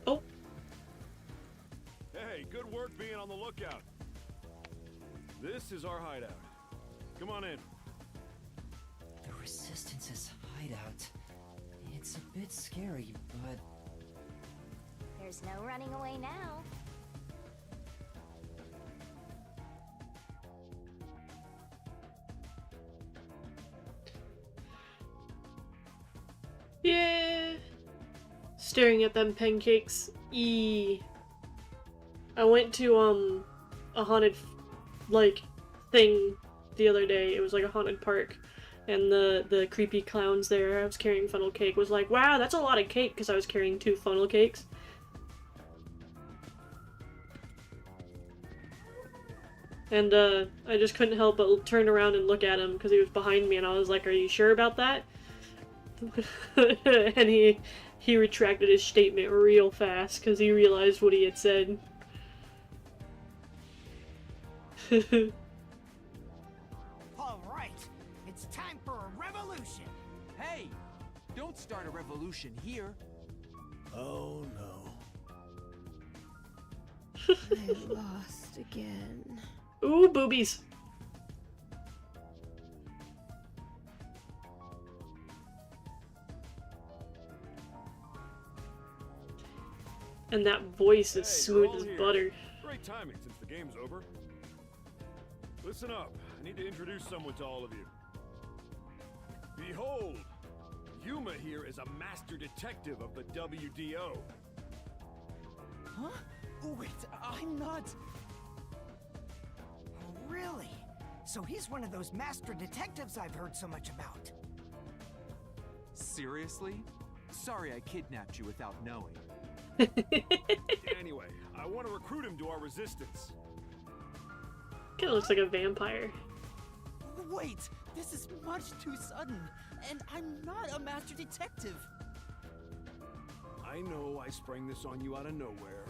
Oh. Hey, good work being on the lookout. This is our hideout. Come on in. The Resistance's hideout. It's a bit scary, but... There's no running away now. Yeah. Staring at them pancakes. I went to a haunted thing the other day. It was like a haunted park, and the creepy clowns there. I was carrying funnel cake. Was like, wow, that's a lot of cake, because I was carrying 2 funnel cakes. And I just couldn't help but turn around and look at him because he was behind me, and I was like, "Are you sure about that?" And he retracted his statement real fast because he realized what he had said. All right, it's time for a revolution. Hey, don't start a revolution here. Oh no. I lost again. Ooh, boobies. And that voice is Hey, smooth you're all as here. butter. Great timing since the game's over. Listen up. I need to introduce someone to all of you. Behold! Yuma here is a master detective of the WDO. Huh? Wait, I'm not... Oh, really? So he's one of those master detectives I've heard so much about. Seriously? Sorry I kidnapped you without knowing. Anyway, I want to recruit him to our resistance. Kinda looks like a vampire. Wait, this is much too sudden, and I'm not a master detective. I know I sprang this on you out of nowhere.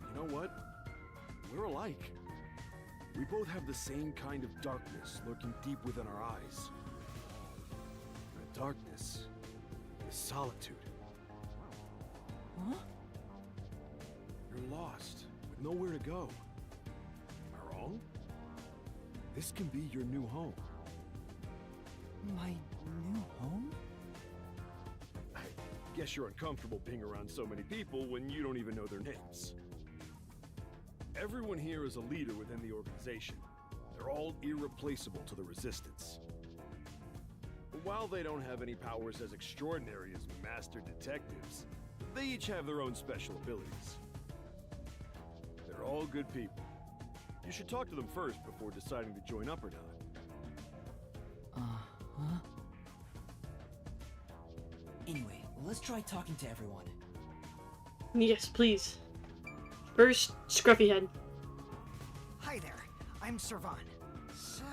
You know what? We're alike. We both have the same kind of darkness lurking deep within our eyes. That darkness is solitude. Huh? You're lost, with nowhere to go. Am I wrong? This can be your new home. My new home? I guess you're uncomfortable being around so many people when you don't even know their names. Everyone here is a leader within the organization. They're all irreplaceable to the Resistance. But while they don't have any powers as extraordinary as master detectives, they each have their own special abilities. They're all good people. You should talk to them first before deciding to join up or not. Uh-huh. Anyway, let's try talking to everyone. Yes, please. First, Scruffy Head. Hi there, I'm Servan. So,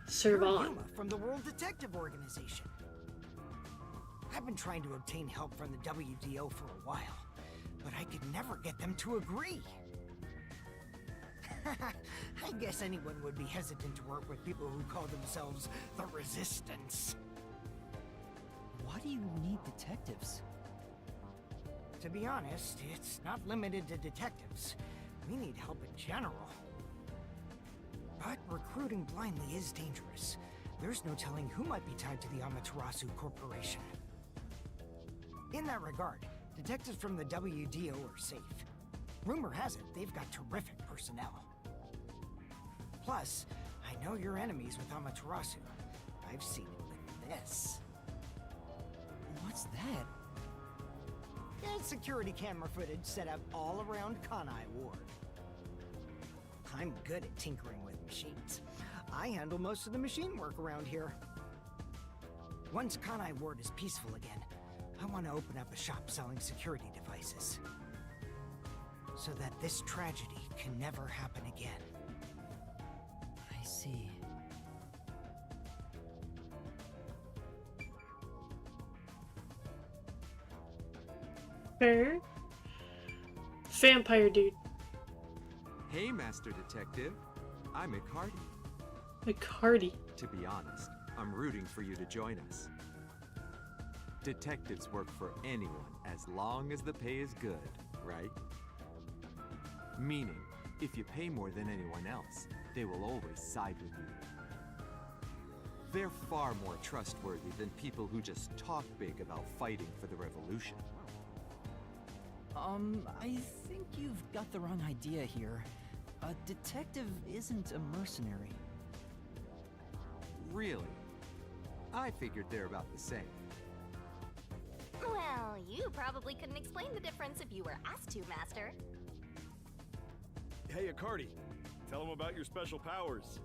Servan. you're Yuma from the World Detective Organization. I've been trying to obtain help from the WDO for a while, but I could never get them to agree. I guess anyone would be hesitant to work with people who call themselves the Resistance. Why do you need detectives? To be honest, it's not limited to detectives. We need help in general. But recruiting blindly is dangerous. There's no telling who might be tied to the Amaterasu Corporation. In that regard, detectives from the WDO are safe. Rumor has it they've got terrific personnel. Plus, I know your enemies with Amaterasu. I've seen it with this. What's that? It's security camera footage set up all around Kanai Ward. I'm good at tinkering with machines. I handle most of the machine work around here. Once Kanai Ward is peaceful again, I want to open up a shop selling security devices. So that this tragedy can never happen again. I see. Fair. Vampire dude. Hey, Master Detective. I'm Icardi. McCarty. To be honest, I'm rooting for you to join us. Detectives work for anyone as long as the pay is good, right? Meaning, if you pay more than anyone else, they will always side with you. They're far more trustworthy than people who just talk big about fighting for the revolution. I think you've got the wrong idea here. A detective isn't a mercenary. Really? I figured they're about the same. Well, you probably couldn't explain the difference if you were asked to, Master. Hey, Icardi. Tell him about your special powers.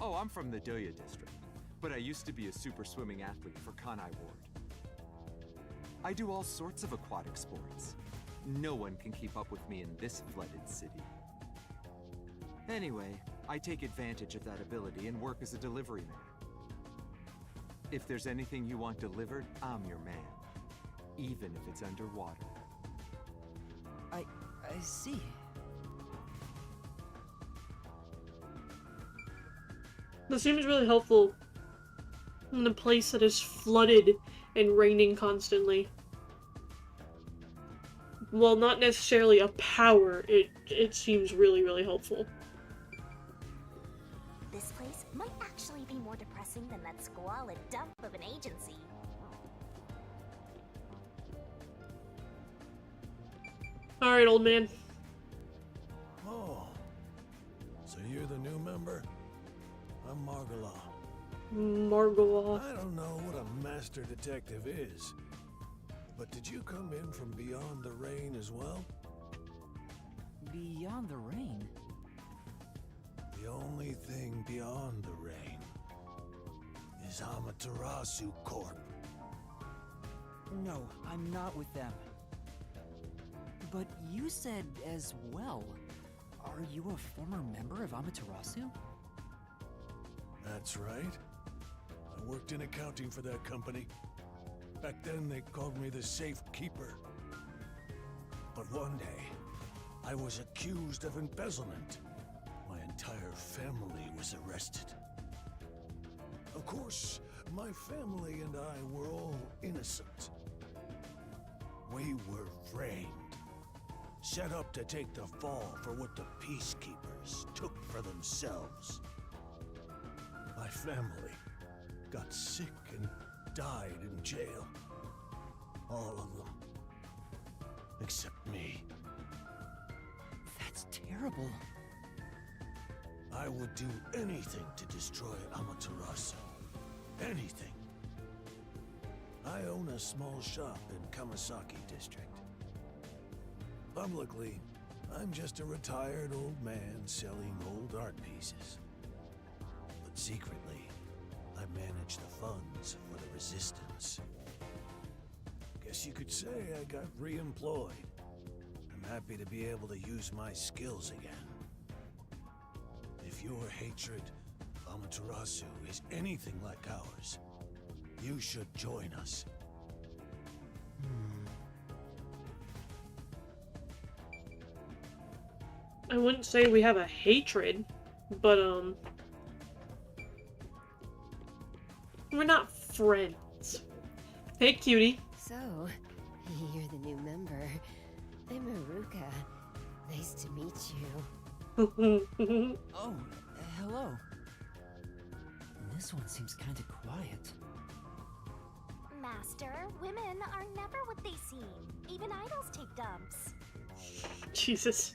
Oh, I'm from the Doya district, but I used to be a super swimming athlete for Kanai Ward. I do all sorts of aquatic sports. No one can keep up with me in this flooded city. Anyway, I take advantage of that ability and work as a delivery man. If there's anything you want delivered, I'm your man. Even if it's underwater. I see. This seems really helpful in a place that is flooded and raining constantly. While not necessarily a power, it seems really, really helpful. This place might actually be more depressing than that squalid dump of an agency. Alright, old man. Oh. So you're the new member? I'm Margala. Margala. I don't know what a master detective is. But did you come in from beyond the rain as well? Beyond the rain? The only thing beyond the rain is Amaterasu Corp. No, I'm not with them. But you said as well. Are you a former member of Amaterasu? That's right. I worked in accounting for that company. Back then they called me the Safe Keeper. But one day, I was accused of embezzlement. My entire family was arrested. Of course, my family and I were all innocent. We were framed. Set up to take the fall for what the Peacekeepers took for themselves. My family got sick and died in jail. All of them. Except me. That's terrible. I would do anything to destroy Amaterasu. Anything. I own a small shop in Kamasaki district. Publicly, I'm just a retired old man selling old art pieces. But secretly, I manage the funds for the Resistance. Guess you could say I got re-employed. I'm happy to be able to use my skills again. If your hatred of Amaterasu is anything like ours, you should join us. I wouldn't say we have a hatred, but, we're not friends. Hey, cutie. So, You're the new member. I'm Aruka. Nice to meet you. Oh, hello. This one seems kinda quiet. Master, women are never what they seem. Even idols take dumps. Jesus.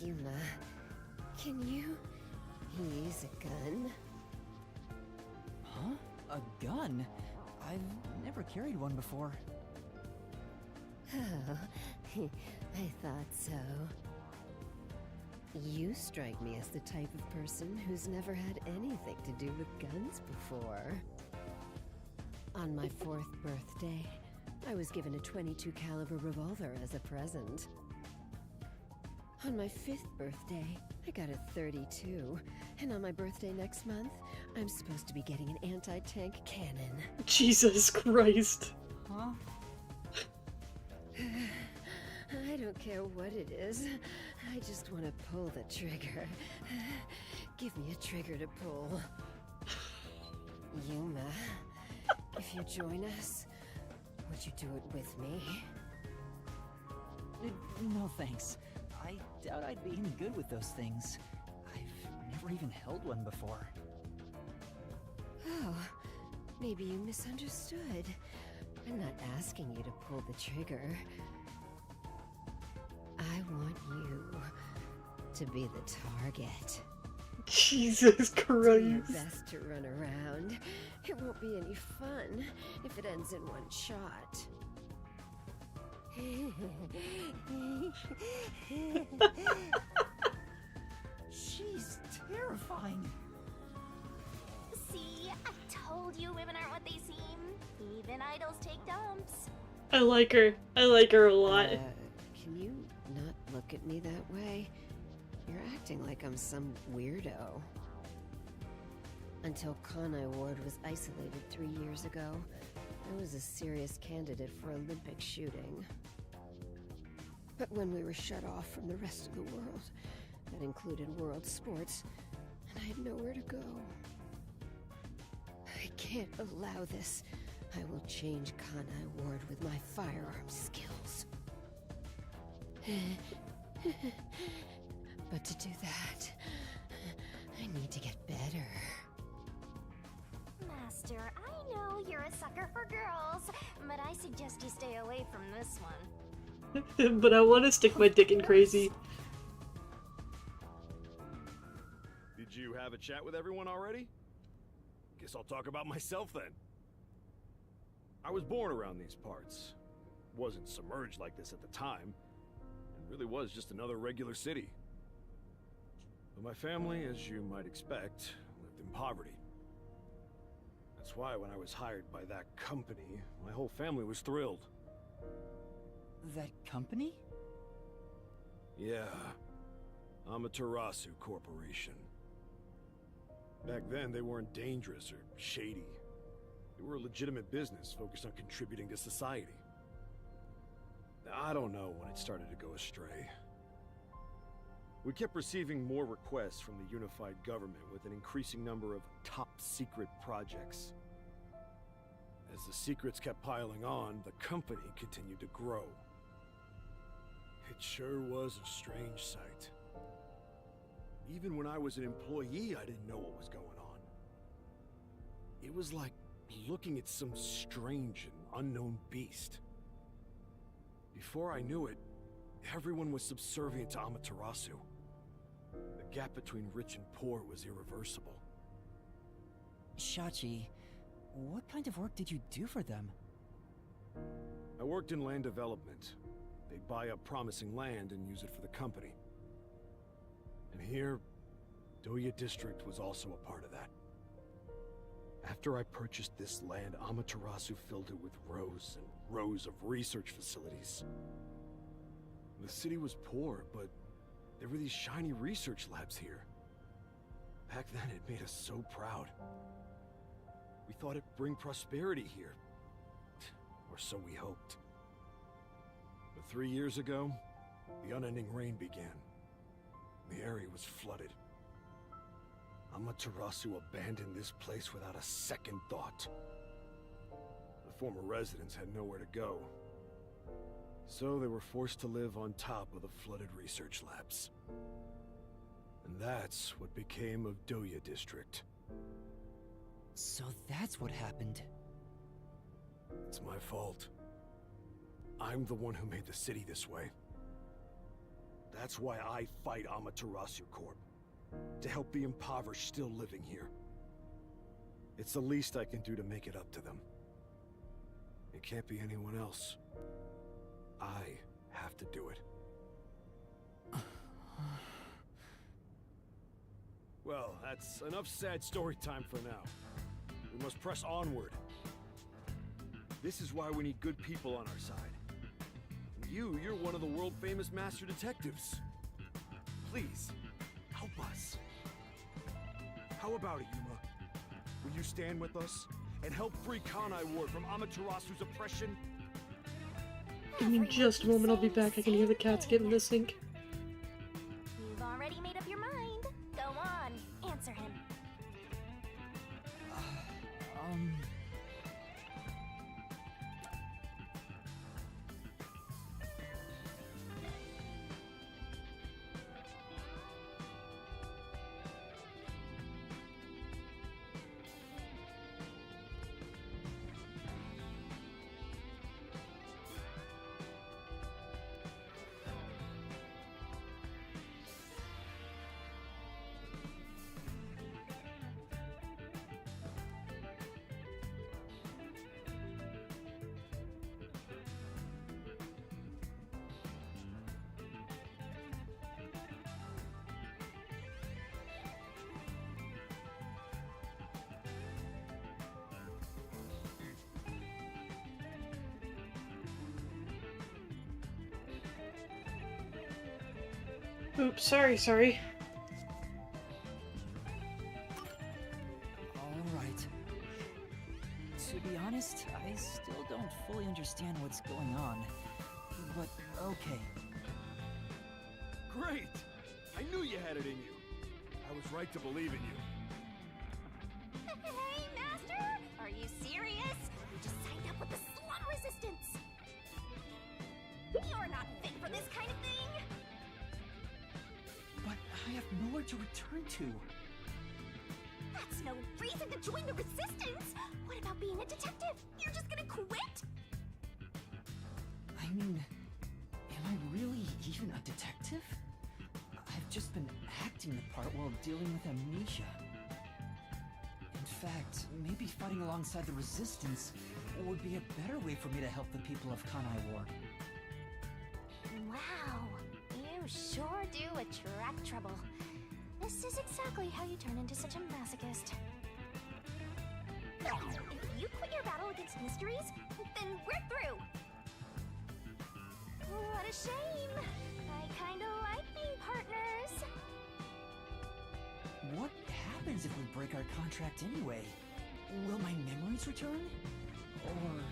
Yuma, can you use a gun? Huh? A gun? I've never carried one before. Oh, I thought so. You strike me as the type of person who's never had anything to do with guns before. On my 4th birthday, I was given a .22 caliber revolver as a present. On my 5th birthday, I got a .32, and on my birthday next month, I'm supposed to be getting an anti-tank cannon. Jesus Christ. Huh? I don't care what it is. I just want to pull the trigger. Give me a trigger to pull. Yuma, if you join us, would you do it with me? No thanks. I doubt I'd be any good with those things. I've never even held one before. Oh, maybe you misunderstood. I'm not asking you to pull the trigger. I want you to be the target. Jesus Do Christ. your best to run around. It won't be any fun if it ends in one shot. She's terrifying. See, I told you women aren't what they seem. Even idols take dumps. I like her. I like her a lot. Can you not look at me that way? You're acting like I'm some weirdo. Until Kanai Ward was isolated 3 years ago, I was a serious candidate for Olympic shooting. But when we were shut off from the rest of the world, that included world sports, and I had nowhere to go. I can't allow this. I will change Kanai Ward with my firearm skills. But to do that, I need to get better. Master, I know you're a sucker for girls, but I suggest you stay away from this one. But I want to stick my dick in crazy. Did you have a chat with everyone already? Guess I'll talk about myself then. I was born around these parts. Wasn't submerged like this at the time. It really was just another regular city. But my family, as you might expect, lived in poverty. That's why when I was hired by that company, my whole family was thrilled. That company? Yeah. Amaterasu Corporation. Back then, they weren't dangerous or shady. They were a legitimate business focused on contributing to society. Now, I don't know when it started to go astray. We kept receiving more requests from the unified government with an increasing number of top-secret projects. As the secrets kept piling on, the company continued to grow. It sure was a strange sight. Even when I was an employee, I didn't know what was going on. It was like looking at some strange and unknown beast. Before I knew it, everyone was subservient to Amaterasu. The gap between rich and poor was irreversible. Shachi, what kind of work did you do for them? I worked in land development. They'd buy up promising land and use it for the company. And here, Doya District was also a part of that. After I purchased this land, Amaterasu filled it with rows and rows of research facilities. The city was poor, but there were these shiny research labs here. Back then, it made us so proud. We thought it'd bring prosperity here. Or so we hoped. But 3 years ago, the unending rain began. The area was flooded. Amaterasu abandoned this place without a second thought. The former residents had nowhere to go, So they were forced to live on top of the flooded research labs. And that's what became of Doya District. So that's what happened. It's my fault. I'm the one who made the city this way. That's why I fight Amaterasu Corp. To help the impoverished still living here. It's the least I can do to make it up to them. It can't be anyone else. I have to do it. Well, that's enough sad story time for now. We must press onward. This is why we need good people on our side. You're one of the world-famous master detectives. Please, help us. How about it, Yuma? Will you stand with us and help free Kanai Ward from Amaterasu's oppression? Give me just a moment, I'll be back. I can hear the cats get in the sink. You've already made up your mind. Go on, answer him. Oops, sorry. Alright. To be honest, I still don't fully understand what's going on. But okay. Great! I knew you had it in you. I was right to believe in you. Hey, Master! Are you serious? You just signed up with the Slum Resistance! You're not fit for this kind of thing! But I have nowhere to return to. That's no reason to join the Resistance! What about being a detective? You're just gonna quit? I mean, am I really even a detective? I've just been acting the part while dealing with amnesia. In fact, maybe fighting alongside the Resistance would be a better way for me to help the people of Kanai Ward. Wow, you sure do attract trouble. This is exactly how you turn into such a masochist. If you quit your battle against mysteries, then we're through! What a shame! I kinda like being partners. What happens if we break our contract anyway? Will my memories return? Or...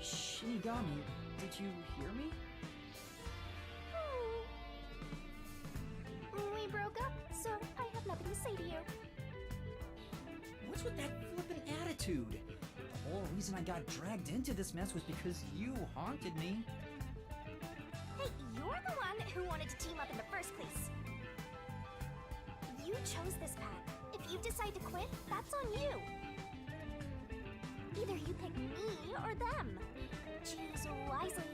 Shinigami, did you hear me? We broke up, so I have nothing to say to you. What's with that flippant attitude? The whole reason I got dragged into this mess was because you haunted me. Hey, you're the one who wanted to team up in the first place. You chose this path. If you decide to quit, that's on you. Either you pick me or them. Choose wisely.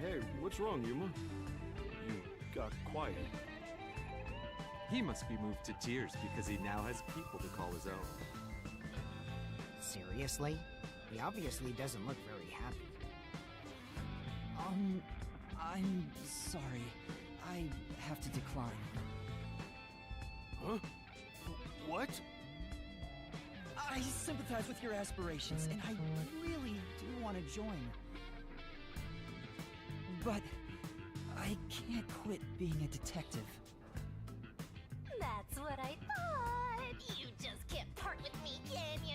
Hey, what's wrong, Yuma? You got quiet. He must be moved to tears because he now has people to call his own. Seriously? He obviously doesn't look very happy. I'm sorry. I have to decline. Huh? What? I sympathize with your aspirations, and I really do want to join. But I can't quit being a detective. That's what I thought. You just can't part with me, can ya?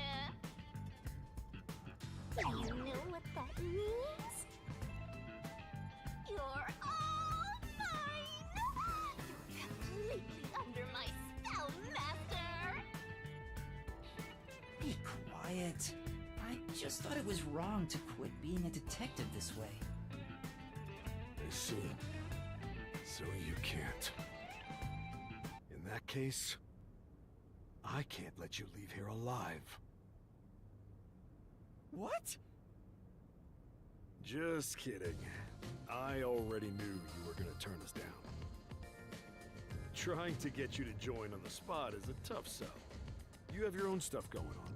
Do you know what that means? You're all mine! You're completely under my spell, Master! it. I just thought it was wrong to quit being a detective this way. I see. So you can't. In that case, I can't let you leave here alive. What? Just kidding. I already knew you were gonna turn us down. Trying to get you to join on the spot is a tough sell. You have your own stuff going on.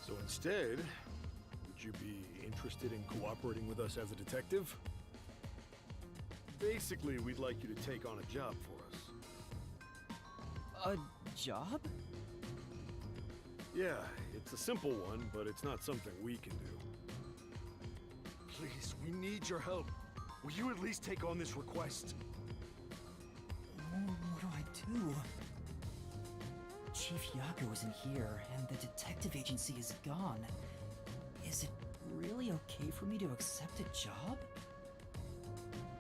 So instead, would you be interested in cooperating with us as a detective? Basically, we'd like you to take on a job for us. A job? Yeah, it's a simple one, but it's not something we can do. Please, we need your help. Will you at least take on this request? What do I do? Chief Yako isn't here, and the detective agency is gone. Is it really okay for me to accept a job?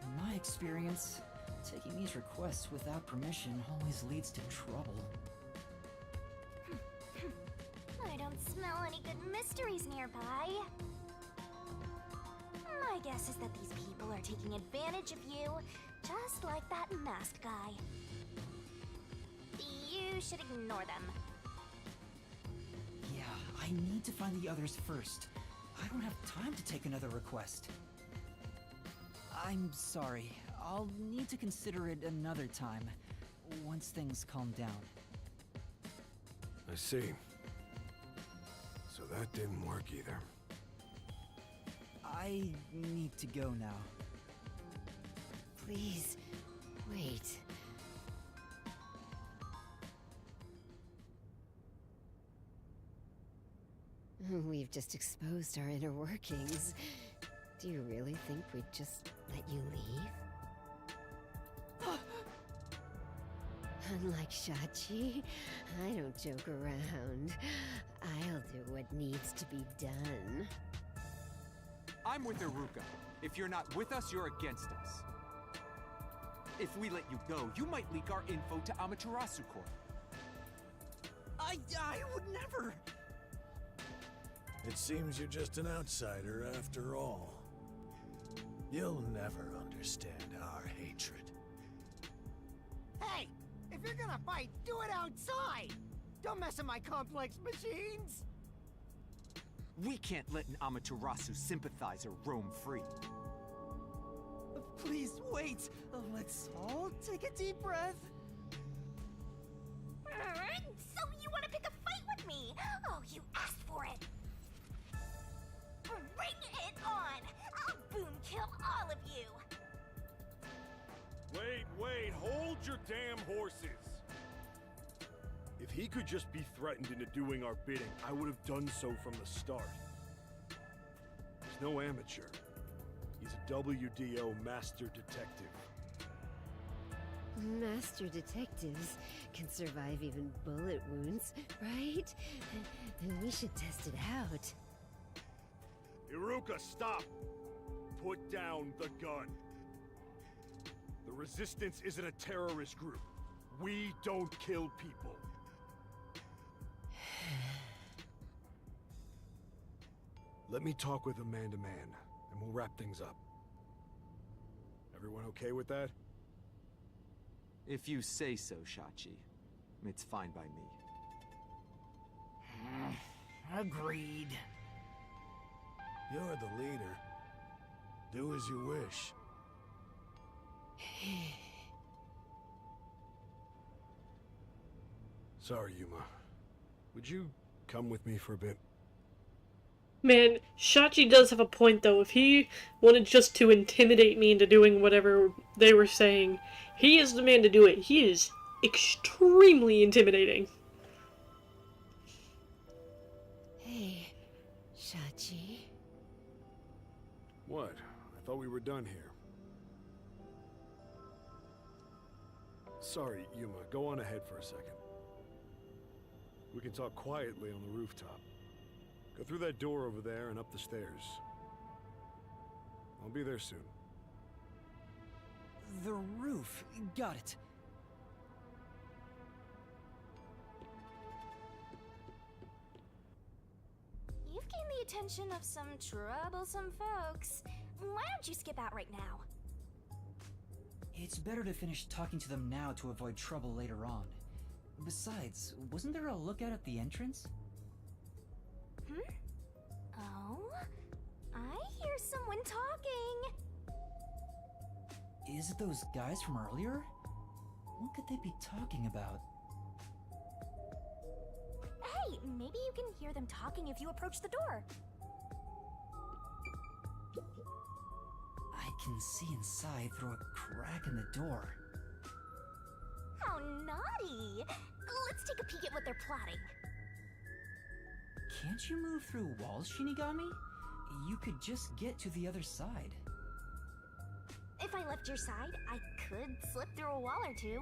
In my experience, taking these requests without permission always leads to trouble. I don't smell any good mysteries nearby. My guess is that these people are taking advantage of you, just like that masked guy. You should ignore them. Yeah, I need to find the others first. I don't have time to take another request. I'm sorry. I'll need to consider it another time, once things calm down. I see. So that didn't work either. I need to go now. Please, wait. We've just exposed our inner workings. Do you really think we'd just let you leave? Unlike Shachi, I don't joke around. I'll do what needs to be done. I'm with Iruka. If you're not with us, you're against us. If we let you go, you might leak our info to Amaterasu Corp. I would never! It seems you're just an outsider after all. You'll never understand our hatred. Hey! If you're gonna fight, do it outside! Don't mess with my complex machines! We can't let an Amaterasu sympathizer roam free. Please wait! Let's all take a deep breath. So you want to pick a fight with me? Oh, you asked for it. Bring it on! I'll boom kill all of you! Wait, hold your damn horses! If he could just be threatened into doing our bidding, I would have done so from the start. He's no amateur. He's a WDO master detective. Master detectives can survive even bullet wounds, right? And we should test it out. Iruka, stop! Put down the gun. The Resistance isn't a terrorist group. We don't kill people. Let me talk with him man to man, and we'll wrap things up. Everyone okay with that? If you say so, Shachi. It's fine by me. Agreed. You're the leader. Do as you wish. Sorry, Yuma. Would you come with me for a bit? Man, Shachi does have a point though. If he wanted just to intimidate me into doing whatever they were saying, he is the man to do it. He is extremely intimidating. Hey, Shachi. What? I thought we were done here. Sorry, Yuma. Go on ahead for a second. We can talk quietly on the rooftop. Go through that door over there and up the stairs. I'll be there soon. The roof. Got it. attention of some troublesome folks. Why don't you skip out right now? It's better to finish talking to them now to avoid trouble later on. Besides, wasn't there a lookout at the entrance? Oh? I hear someone talking. Is it those guys from earlier? What could they be talking about? Hey, maybe you can hear them talking if you approach the door. I can see inside through a crack in the door. How naughty! Let's take a peek at what they're plotting. Can't you move through walls, Shinigami? You could just get to the other side. If I left your side, I could slip through a wall or two.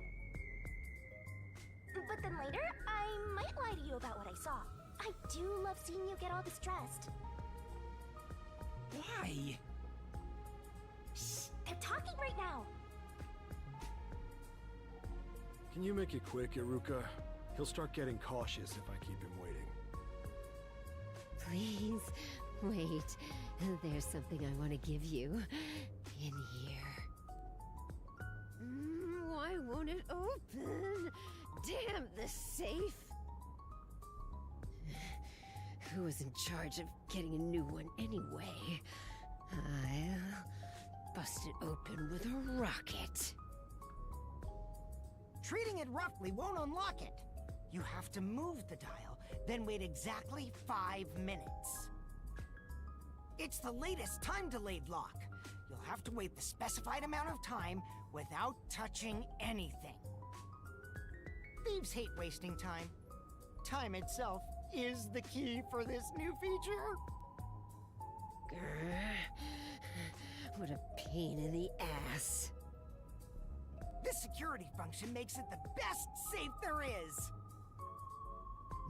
But then later, I might lie to you about what I saw. I do love seeing you get all distressed. Why? Shh, they're talking right now. Can you make it quick, Iruka? He'll start getting cautious if I keep him waiting. Please, wait. There's something I want to give you. In here. Why won't it open? Damn the safe! Who was in charge of getting a new one anyway? I'll bust it open with a rocket. Treating it roughly won't unlock it. You have to move the dial, then wait exactly 5 minutes. It's the latest time-delayed lock. You'll have to wait the specified amount of time without touching anything. Thieves hate wasting time. Time itself is the key for this new feature. Grr. What a pain in the ass. This security function makes it the best safe there is.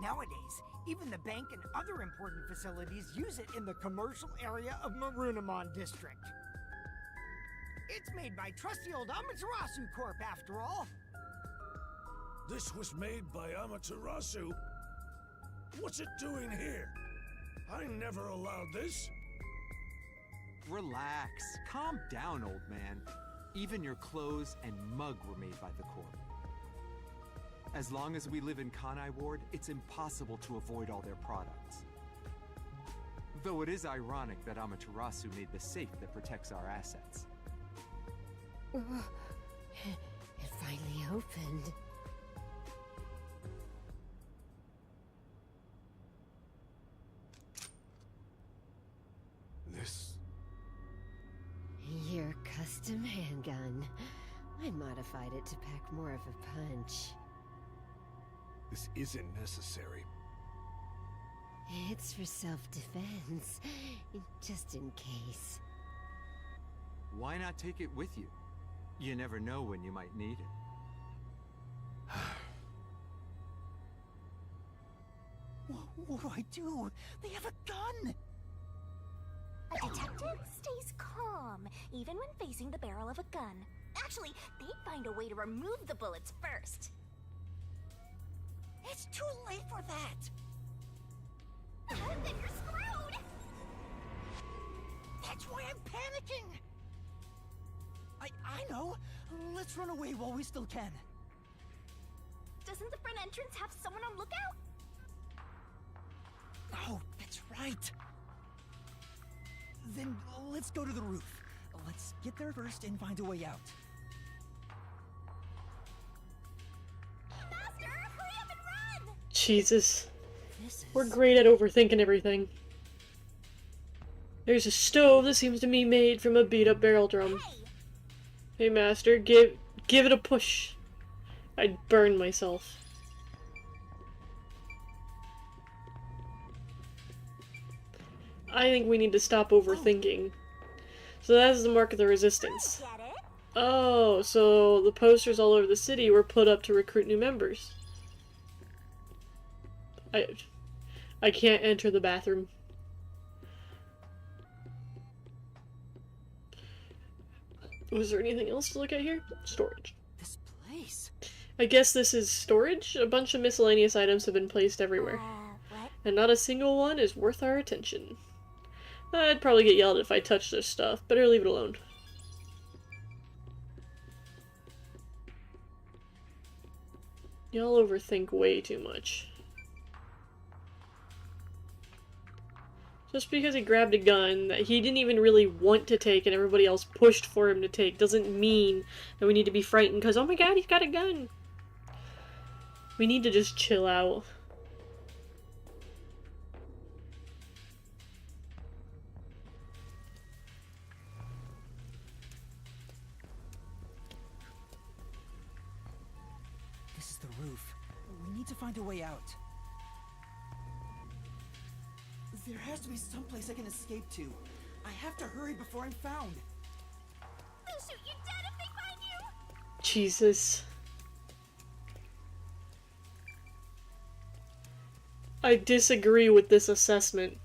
Nowadays, even the bank and other important facilities use it in the commercial area of Marunimon District. It's made by trusty old Amaterasu Corp, after all. This was made by Amaterasu? What's it doing here? I never allowed this. Relax. Calm down, old man. Even your clothes and mug were made by the Corp. As long as we live in Kanai Ward, it's impossible to avoid all their products. Though it is ironic that Amaterasu made the safe that protects our assets. It finally opened. This... Your custom handgun. I modified it to pack more of a punch. This isn't necessary. It's for self-defense, just in case. Why not take it with you? You never know when you might need it. What do I do? They have a gun! A detective stays calm, even when facing the barrel of a gun. Actually, they'd find a way to remove the bullets first. It's too late for that! Then you're screwed! That's why I'm panicking! I know! Let's run away while we still can. Doesn't the front entrance have someone on lookout? Oh, that's right! Then let's go to the roof. Let's get there first and find a way out. Master, hurry up and run! Jesus. This is... We're great at overthinking everything. There's a stove that seems to be made from a beat-up barrel drum. Hey, Master, give it a push. I'd burn myself. I think we need to stop overthinking. So that's the mark of the resistance. Get it? Oh, so the posters all over the city were put up to recruit new members. I can't enter the bathroom. Was there anything else to look at here? Storage. This place... I guess this is storage? A bunch of miscellaneous items have been placed everywhere. What And not a single one is worth our attention. I'd probably get yelled at if I touched this stuff. Better leave it alone. Y'all overthink way too much. Just because he grabbed a gun that he didn't even really want to take and everybody else pushed for him to take doesn't mean that we need to be frightened because, oh my god, he's got a gun. We need to just chill out. This is the roof. We need to find a way out. There has to be some place I can escape to. I have to hurry before I'm found. They'll shoot you dead if they find you! Jesus. I disagree with this assessment.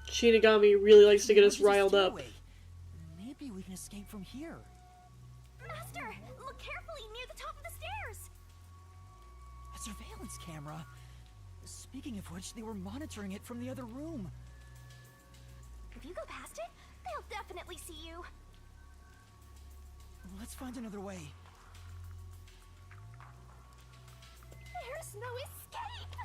Shinigami really likes to get us riled up. Maybe we can escape from here. Master, look carefully near the top of the stairs! A surveillance camera. Speaking of which, they were monitoring it from the other room. If you go past it, they'll definitely see you. Let's find another way. There's no escape!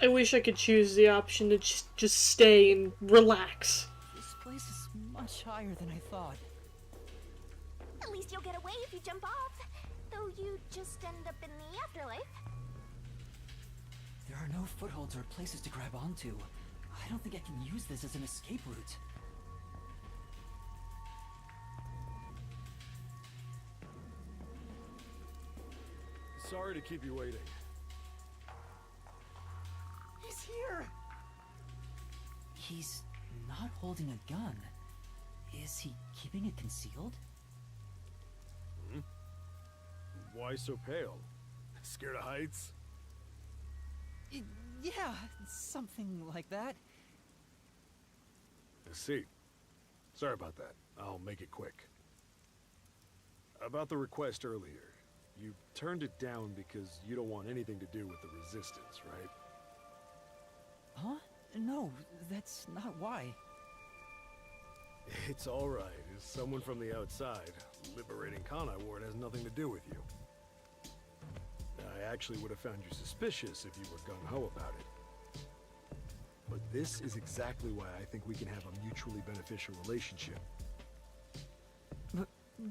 I wish I could choose the option to just stay and relax. This place is much higher than I thought. At least you'll get away if you jump off. Though you just end up in the afterlife. There are no footholds or places to grab onto. I don't think I can use this as an escape route. Sorry to keep you waiting. He's here! He's not holding a gun. Is he keeping it concealed? Hmm? Why so pale? Scared of heights? Yeah, something like that. I see. Sorry about that. I'll make it quick. About the request earlier. You turned it down because you don't want anything to do with the Resistance, right? Huh? No, that's not why. It's alright. As someone from the outside, liberating Kanai Ward has nothing to do with you. I actually would have found you suspicious if you were gung-ho about it. But this is exactly why I think we can have a mutually beneficial relationship.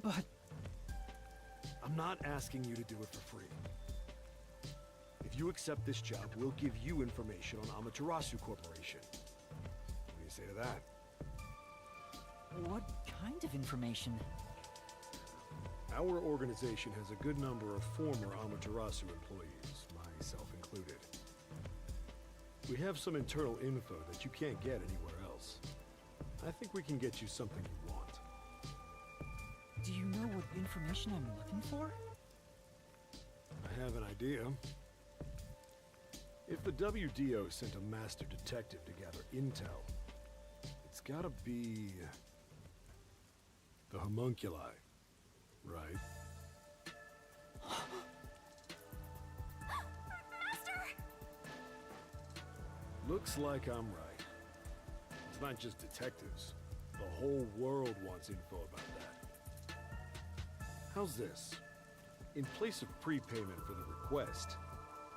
But... I'm not asking you to do it for free. If you accept this job, we'll give you information on Amaterasu Corporation. What do you say to that? What kind of information? Our organization has a good number of former Amaterasu employees, myself included. We have some internal info that you can't get anywhere else. I think we can get you something you want. Do you know what information I'm looking for? I have an idea. If the WDO sent a master detective to gather intel, it's gotta be... the homunculi, right? Master! Looks like I'm right. It's not just detectives. The whole world wants info about that. How's this? In place of prepayment for the request,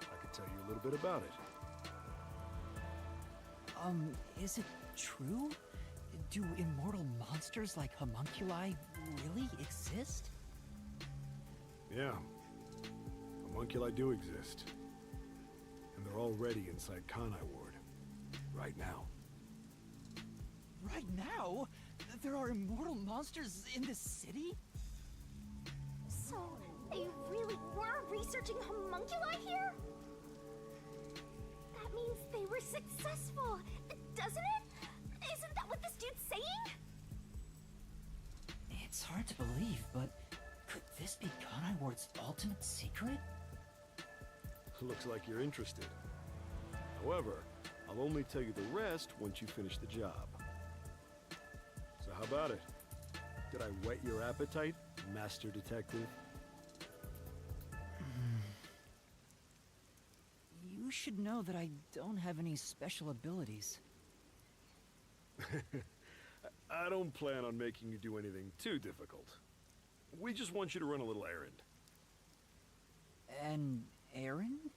I could tell you a little bit about it. Is it true? Do immortal monsters like homunculi really exist? Yeah. Homunculi do exist. And they're already inside Kanai Ward. Right now. Right now? There are immortal monsters in this city? So, they really were researching homunculi here? That means they were successful, doesn't it? Isn't that what this dude's saying? It's hard to believe, but could this be Kanai Ward's ultimate secret? Looks like you're interested. However, I'll only tell you the rest once you finish the job. So how about it? Did I whet your appetite, Master Detective? You should know that I don't have any special abilities. I don't plan on making you do anything too difficult. We just want you to run a little errand. An errand?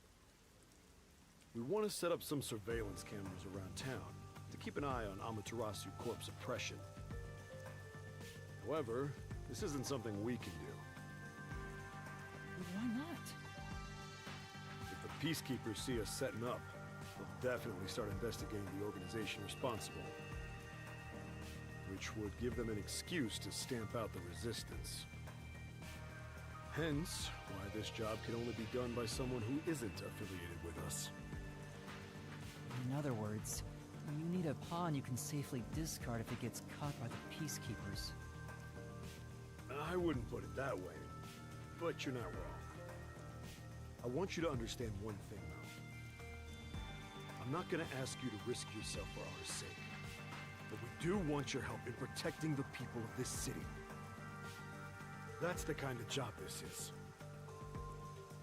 We want to set up some surveillance cameras around town to keep an eye on Amaterasu Corp's oppression. However, this isn't something we can do. Why not? If the Peacekeepers see us setting up, they'll definitely start investigating the organization responsible. Which would give them an excuse to stamp out the resistance. Hence, why this job can only be done by someone who isn't affiliated with us. In other words, you need a pawn you can safely discard if it gets caught by the Peacekeepers. I wouldn't put it that way, but you're not wrong. I want you to understand one thing, though. I'm not gonna ask you to risk yourself for our sake, but we do want your help in protecting the people of this city. That's the kind of job this is.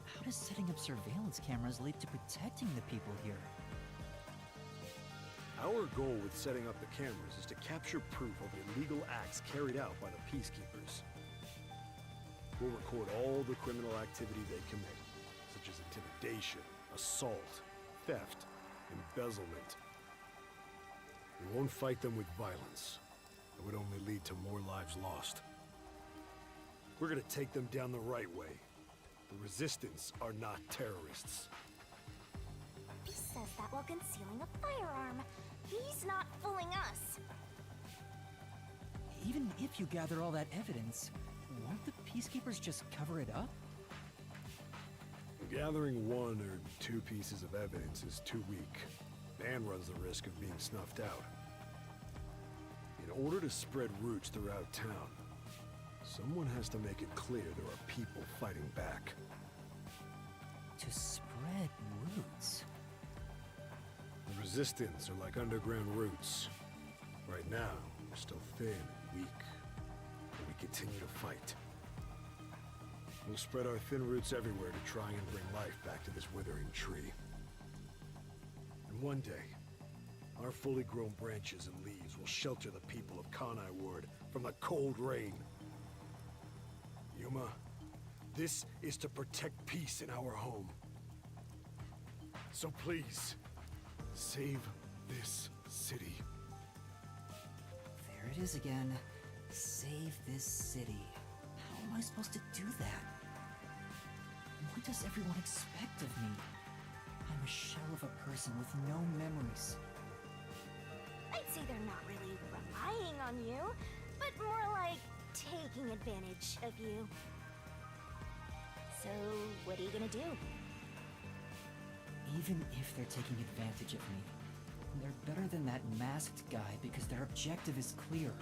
How does setting up surveillance cameras lead to protecting the people here? Our goal with setting up the cameras is to capture proof of illegal acts carried out by the Peacekeepers. We'll record all the criminal activity they commit, such as intimidation, assault, theft, embezzlement. We won't fight them with violence. It would only lead to more lives lost. We're gonna take them down the right way. The Resistance are not terrorists. He says that while concealing a firearm. He's not fooling us. Even if you gather all that evidence, won't the Peacekeepers just cover it up? Gathering one or two pieces of evidence is too weak, and runs the risk of being snuffed out. In order to spread roots throughout town, someone has to make it clear there are people fighting back. To spread roots? The Resistance are like underground roots. Right now, we're still thin and weak, but we continue to fight. We'll spread our thin roots everywhere to try and bring life back to this withering tree. And one day, our fully grown branches and leaves will shelter the people of Kanai Ward from the cold rain. Yuma, this is to protect peace in our home. So please, save this city. There it is again. Save this city. How am I supposed to do that? What does everyone expect of me? I'm a shell of a person with no memories. I'd say they're not really relying on you, but more like taking advantage of you. So, what are you gonna do? Even if they're taking advantage of me, they're better than that masked guy because their objective is clear.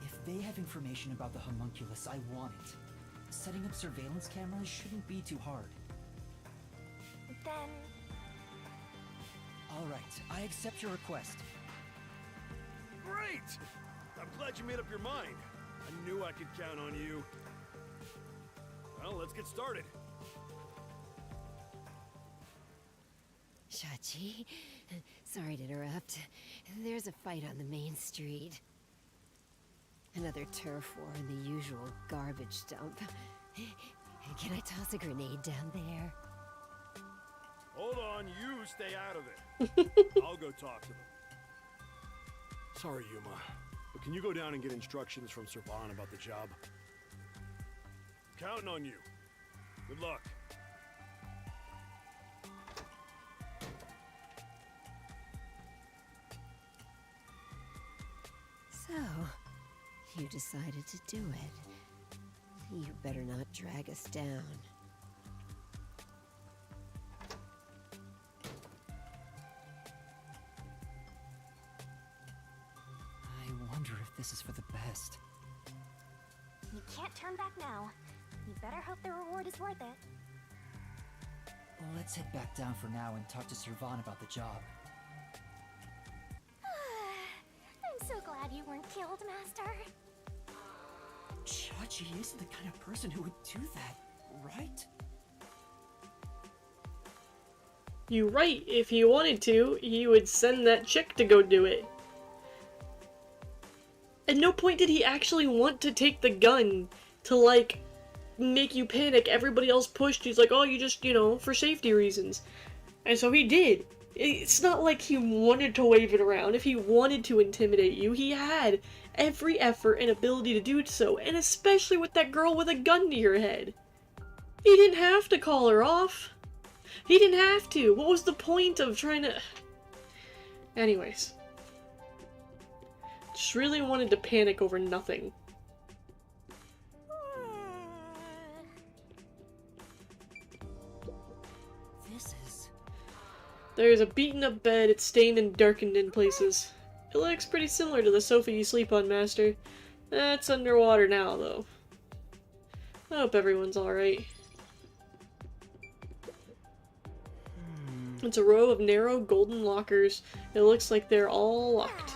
If they have information about the homunculus, I want it. Setting up surveillance cameras shouldn't be too hard. Then... Alright, I accept your request. Great! I'm glad you made up your mind. I knew I could count on you. Well, let's get started. Shachi, sorry to interrupt. There's a fight on the main street. Another turf war in the usual garbage dump. Can I toss a grenade down there? Hold on, you stay out of it. I'll go talk to them. Sorry, Yuma, but can you go down and get instructions from Servan about the job? Counting on you. Good luck. So, you decided to do it. You better not drag us down. I wonder if this is for the best. You can't turn back now. You better hope the reward is worth it. Let's head back down for now and talk to Servan about the job. I'm so glad you weren't killed, Master. Sachi isn't the kind of person who would do that, right? You're right. If he wanted to, he would send that chick to go do it. At no point did he actually want to take the gun to, like, make you panic. Everybody else pushed. He's like, oh, you just, you know, for safety reasons. And so he did. It's not like he wanted to wave it around. If he wanted to intimidate you, he had every effort and ability to do so. And especially with that girl with a gun to your head. He didn't have to call her off. He didn't have to. What was the point of trying to... Anyways. Just really wanted to panic over nothing. This is... There's a beaten up bed. It's stained and darkened in places. It looks pretty similar to the sofa you sleep on, Master. That's underwater now, though. I hope everyone's alright. It's a row of narrow golden lockers. It looks like they're all locked.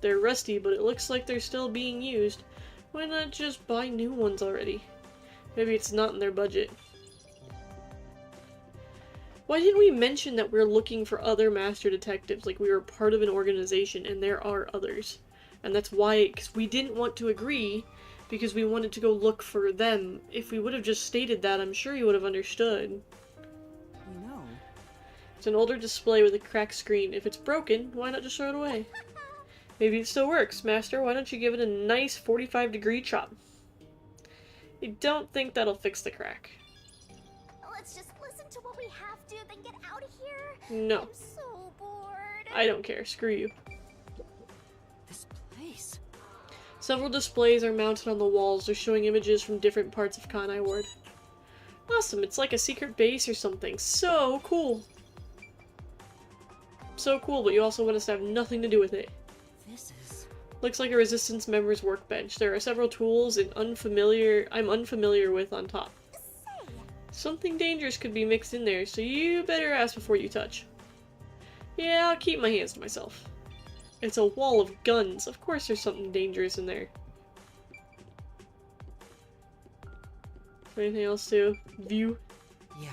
They're rusty, but it looks like they're still being used. Why not just buy new ones already? Maybe it's not in their budget. Why didn't we mention that we're looking for other master detectives? Like we were part of an organization and there are others. And that's why, because we didn't want to agree, because we wanted to go look for them. If we would have just stated that, I'm sure you would have understood. You know... It's an older display with a cracked screen. If it's broken, why not just throw it away? Maybe it still works. Master, why don't you give it a nice 45-degree chop? I don't think that'll fix the crack. Let's just listen to what we have to, then get out of here. No. I'm so bored. I don't care. Screw you. This place... Several displays are mounted on the walls. They're showing images from different parts of Kanai Ward. Awesome. It's like a secret base or something. So cool. So cool, but you also want us to have nothing to do with it. This is... Looks like a Resistance member's workbench. There are several tools I'm unfamiliar with on top. Something dangerous could be mixed in there, so you better ask before you touch. Yeah, I'll keep my hands to myself. It's a wall of guns. Of course there's something dangerous in there. Anything else to view? Yeah.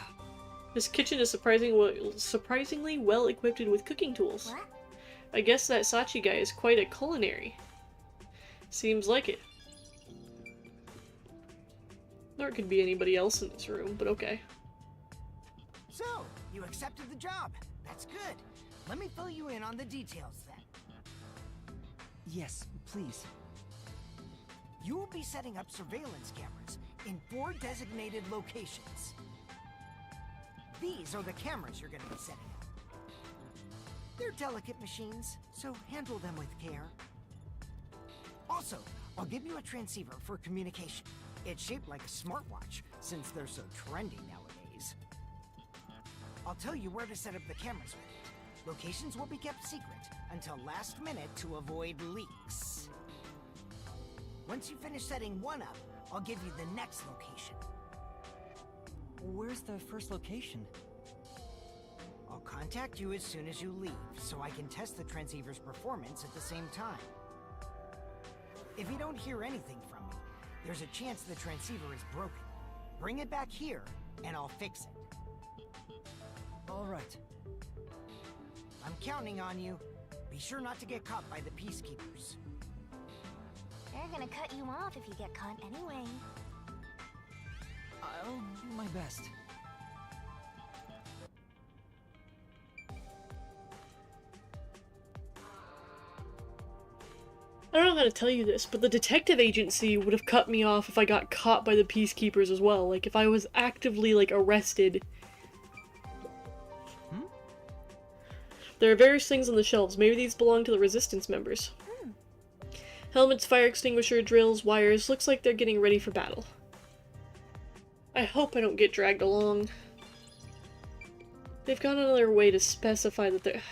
This kitchen is surprisingly well equipped with cooking tools. What? I guess that Sachi guy is quite a culinary. Seems like it. Or it could be anybody else in this room, but okay. So, you accepted the job. That's good. Let me fill you in on the details then. Yes, please. You will be setting up surveillance cameras in 4 designated locations. These are the cameras you're going to be setting up. They're delicate machines, so handle them with care. Also, I'll give you a transceiver for communication. It's shaped like a smartwatch, since they're so trendy nowadays. I'll tell you where to set up the cameras with it. Locations will be kept secret until last minute to avoid leaks. Once you finish setting one up, I'll give you the next location. Where's the first location? I'll contact you as soon as you leave, so I can test the transceiver's performance at the same time. If you don't hear anything from me, there's a chance the transceiver is broken. Bring it back here, and I'll fix it. All right. I'm counting on you. Be sure not to get caught by the Peacekeepers. They're gonna cut you off if you get caught anyway. I'll do my best. I don't know how to tell you this, but the detective agency would have cut me off if I got caught by the Peacekeepers as well. Like, if I was actively, like, arrested. There are various things on the shelves. Maybe these belong to the Resistance members. Helmets, fire extinguisher, drills, wires. Looks like they're getting ready for battle. I hope I don't get dragged along. They've gone another way to specify that they're...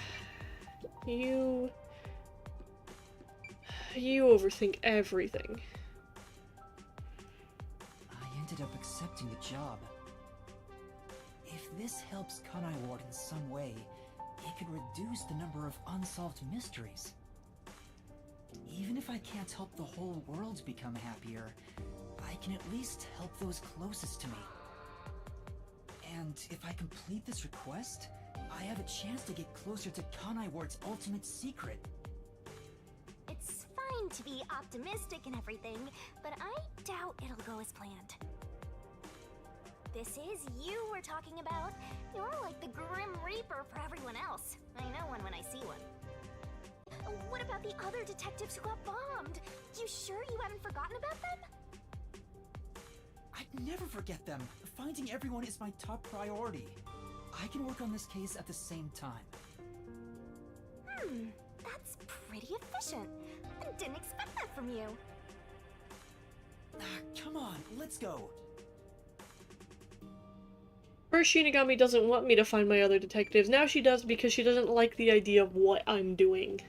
You overthink everything. I ended up accepting the job. If this helps Kanai Ward in some way, it could reduce the number of unsolved mysteries. Even if I can't help the whole world become happier, I I can at least help those closest to me. And if I complete this request, I have a chance to get closer to Kanai Ward's ultimate secret. It's fine to be optimistic and everything, but I doubt it'll go as planned. This is you we're talking about. You're like the Grim Reaper for everyone else. I know one when I see one. What about the other detectives who got bombed? You sure you haven't forgotten about them? I'd never forget them. Finding everyone is my top priority. I can work on this case at the same time. That's pretty efficient. I didn't expect that from you. Come on, let's go. First, Shinigami doesn't want me to find my other detectives. Now she does because she doesn't like the idea of what I'm doing.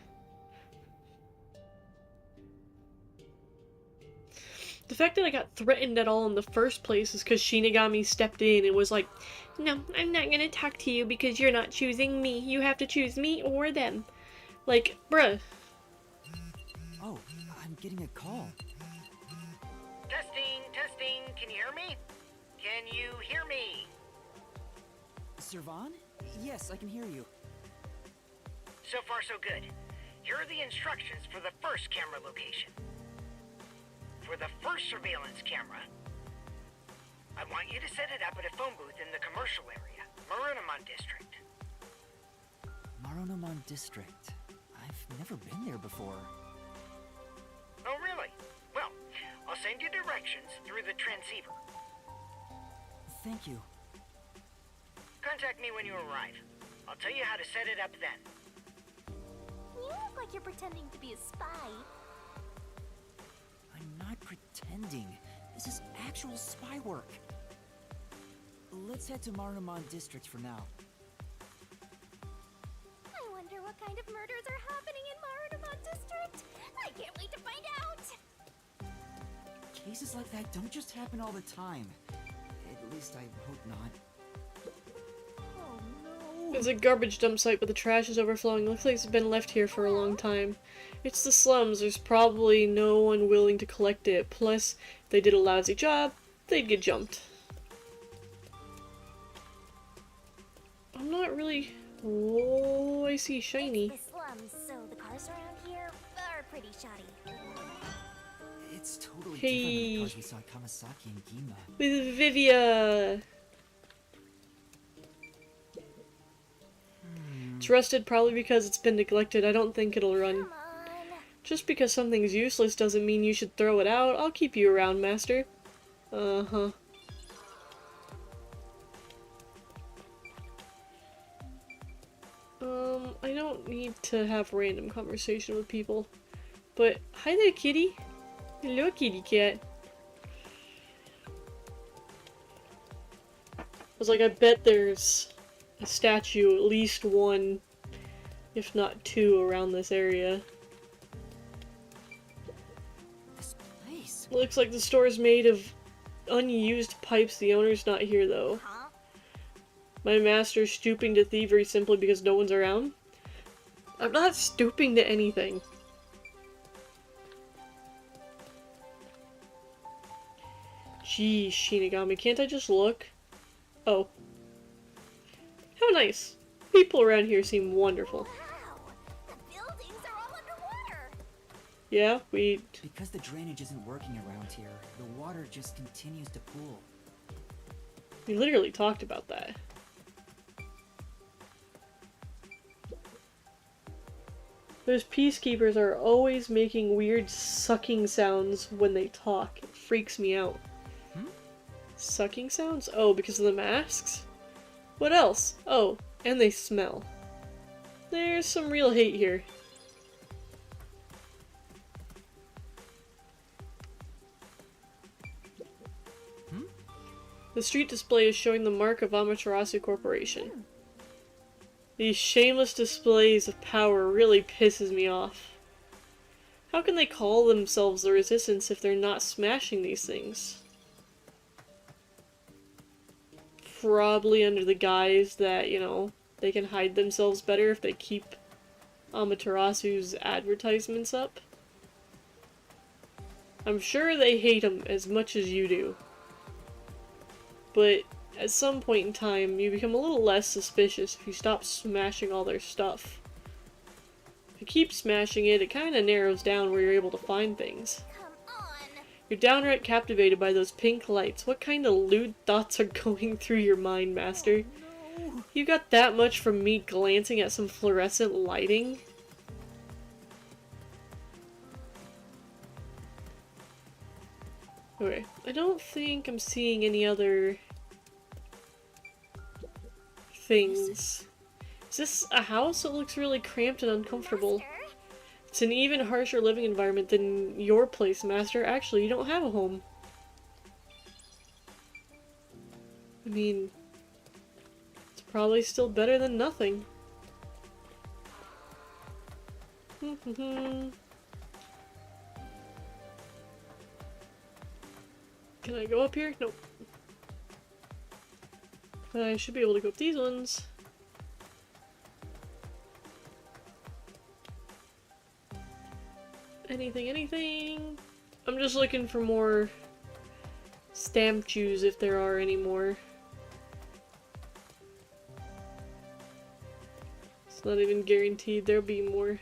The fact that I got threatened at all in the first place is because Shinigami stepped in and was like, "No, I'm not gonna talk to you because you're not choosing me. You have to choose me or them." Like, bruh. Oh, I'm getting a call. Testing, testing, can you hear me? Can you hear me? Servan? Yes, I can hear you. So far so good. Here are the instructions for the first camera location. For the first surveillance camera, I want you to set it up at a phone booth in the commercial area, Marunamon District. Marunamon District. I've never been there before. Oh, really? Well, I'll send you directions through the transceiver. Thank you. Contact me when you arrive. I'll tell you how to set it up then. You look like you're pretending to be a spy. I'm not pretending. This is actual spy work. Let's head to Marunamon District for now. I wonder what kind of murders are happening in Marunamon District. I can't wait to find out. Cases like that don't just happen all the time. At least I hope not. Oh no! It's a garbage dump site, but the trash is overflowing. Looks like it's been left here for a long time. It's the slums. There's probably no one willing to collect it. Plus, if they did a lousy job, they'd get jumped. I'm not really... Oh, I see shiny. It's the slums, so the cars around here are pretty shoddy. It's totally Hey. different than the cars we saw at Kamasaki and Gima. With Vivia! It's rusted probably because it's been neglected. I don't think it'll run. Come on. Just because something's useless doesn't mean you should throw it out. I'll keep you around, Master. Uh-huh. I don't need to have random conversation with people. But, hi there, kitty. Hello, kitty cat. I was like, I bet there's a statue, at least one, if not two, around this area. This place. Looks like the store is made of unused pipes. The owner's not here, though. Huh? My master's stooping to thievery simply because no one's around? I'm not stooping to anything. Geez, Shinigami, can't I just look? Oh. How nice. People around here seem wonderful. Wow, the buildings are all underwater. Yeah, Because the drainage isn't working around here, the water just continues to pool. we literally talked about that. Those peacekeepers are always making weird sucking sounds when they talk. It freaks me out. Sucking sounds? Oh, because of the masks? What else? Oh, and they smell. There's some real hate here. The street display is showing the mark of Amaterasu Corporation. These shameless displays of power really pisses me off. How can they call themselves the Resistance if they're not smashing these things? Probably under the guise that, you know, they can hide themselves better if they keep Amaterasu's advertisements up. I'm sure they hate him as much as you do. But at some point in time, you become a little less suspicious if you stop smashing all their stuff. If you keep smashing it, it kind of narrows down where you're able to find things. You're downright captivated by those pink lights. What kind of lewd thoughts are going through your mind, Master? You got that much from me glancing at some fluorescent lighting? Okay, I don't think I'm seeing any other things. Is this a house? It looks really cramped and uncomfortable. Master? It's an even harsher living environment than your place, Master. Actually, you don't have a home. I mean, it's probably still better than nothing. Can I go up here? Nope. But I should be able to go up these ones. Anything? I'm just looking for more statues if there are any more. It's not even guaranteed there'll be more.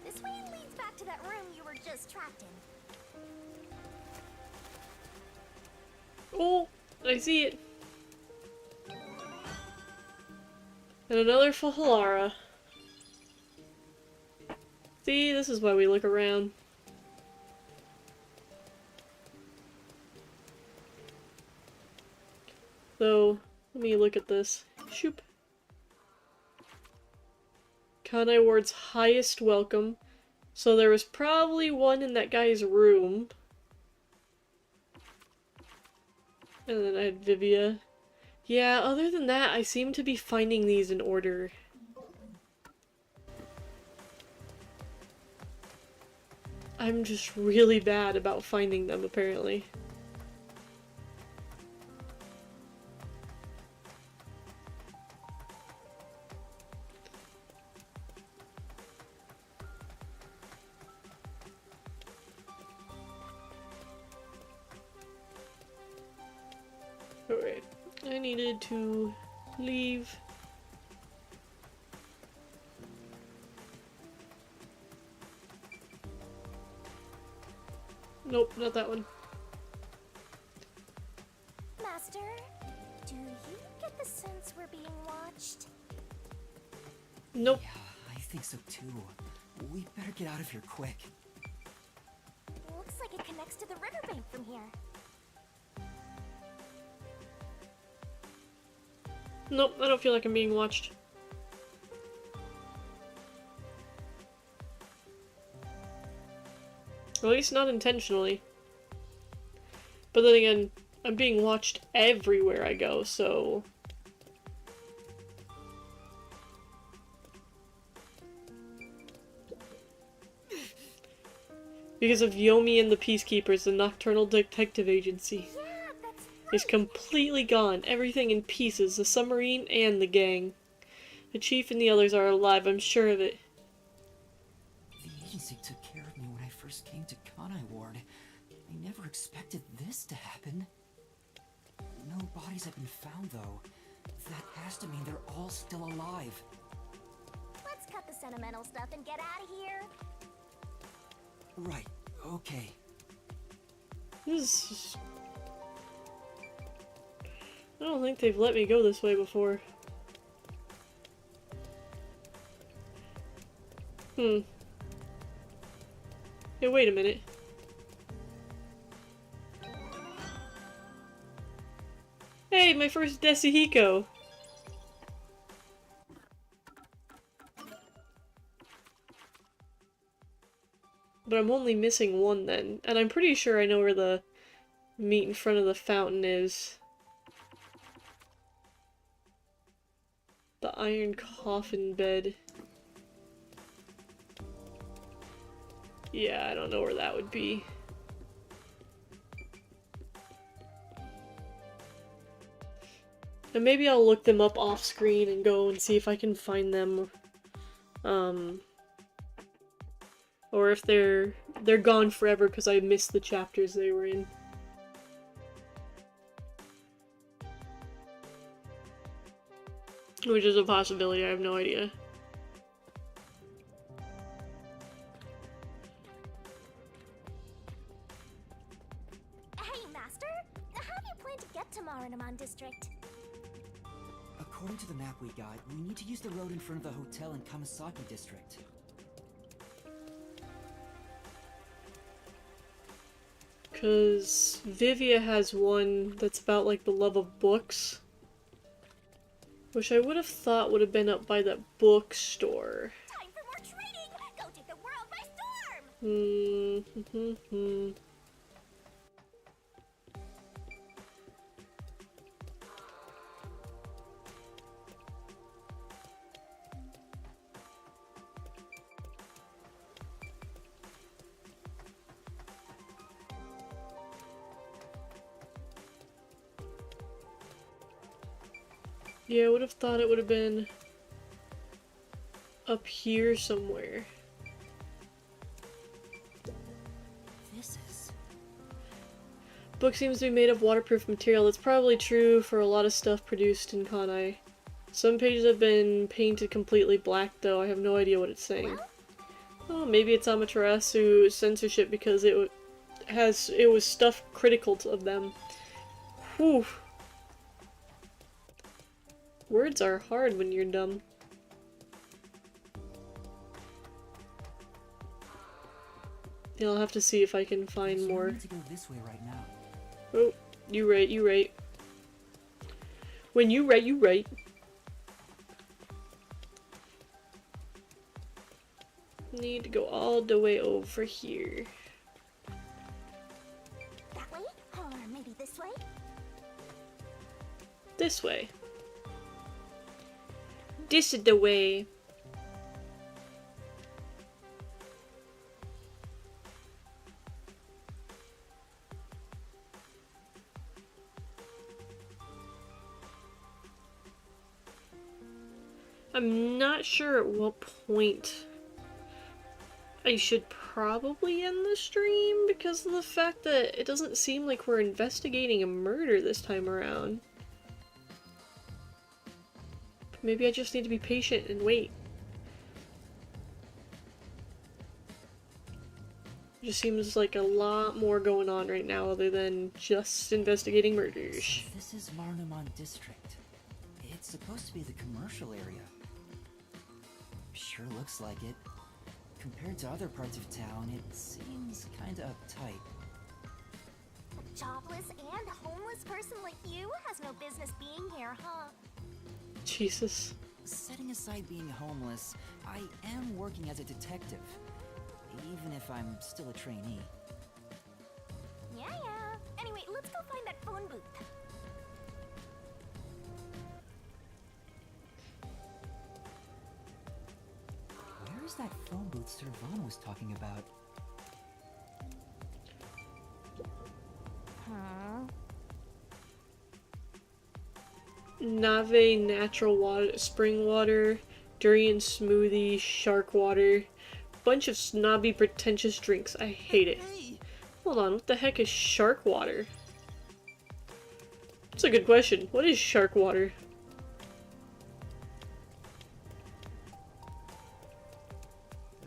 This way leads back to that room you were just trapped in. Oh, I see it. And another Fahalara. See, this is why we look around. So, let me look at this. Shoop. Kanai Ward's highest welcome. So there was probably one in that guy's room. And then I had Vivia. Yeah, other than that, I seem to be finding these in order. I'm just really bad about finding them, apparently. Alright. I needed to leave. Nope, not that one. Master, do you get the sense we're being watched? Nope. Yeah, I think so too. We better get out of here quick. Looks like it connects to the riverbank from here. Nope, I don't feel like I'm being watched. At least not intentionally. But then again, I'm being watched everywhere I go, so... Because of Yomi and the Peacekeepers, the Nocturnal Detective Agency is completely gone. Everything in pieces, the submarine and the gang. The chief and the others are alive, I'm sure of it. The agency took care of me when I first came to Kanai Ward. I never expected this to happen. No bodies have been found, though. That has to mean they're all still alive. Let's cut the sentimental stuff and get out of here. Right, okay. This is... I don't think they've let me go this way before. Hey, wait a minute. Hey, my first Desihiko! But I'm only missing one then, and I'm pretty sure I know where the meat in front of the fountain is. The iron coffin bed. Yeah, I don't know where that would be. And maybe I'll look them up off screen and go and see if I can find them. Or if they're gone forever because I missed the chapters they were in. Which is a possibility, I have no idea. Hey, Master! How do you plan to get to Marinamon District? According to the map we got, we need to use the road in front of the hotel in Kamasaki District. Because Vivia has one that's about like the love of books. Which I would have thought would have been up by that bookstore. Time for more trading! Go take the world by storm! Yeah, I would have thought it would have been up here somewhere. This is... Book seems to be made of waterproof material. That's probably true for a lot of stuff produced in Kanai. Some pages have been painted completely black though, I have no idea what it's saying. Oh, maybe it's Amaterasu censorship because it was stuff critical of them. Whew. Words are hard when you're dumb. Yeah, I'll have to see if I can find more. I need to go this way right now. Oh, you right, you right. When you right, you right. Need to go all the way over here. That way? Or maybe this way? This way. This is the way. I'm not sure at what point I should probably end the stream because of the fact that it doesn't seem like we're investigating a murder this time around. Maybe I just need to be patient and wait. It just seems like a lot more going on right now other than just investigating murders. This is Marinamon District. It's supposed to be the commercial area. Sure looks like it. Compared to other parts of town, it seems kinda uptight. A jobless and homeless person like you has no business being here, huh? Jesus. Setting aside being homeless, I am working as a detective, even if I'm still a trainee. Yeah. Anyway, let's go find that phone booth. Where's that phone booth Servana was talking about? Huh? Nave natural water, spring water, durian smoothie, shark water. Bunch of snobby pretentious drinks. I hate it. Hold on, what the heck is shark water? That's a good question. What is shark water?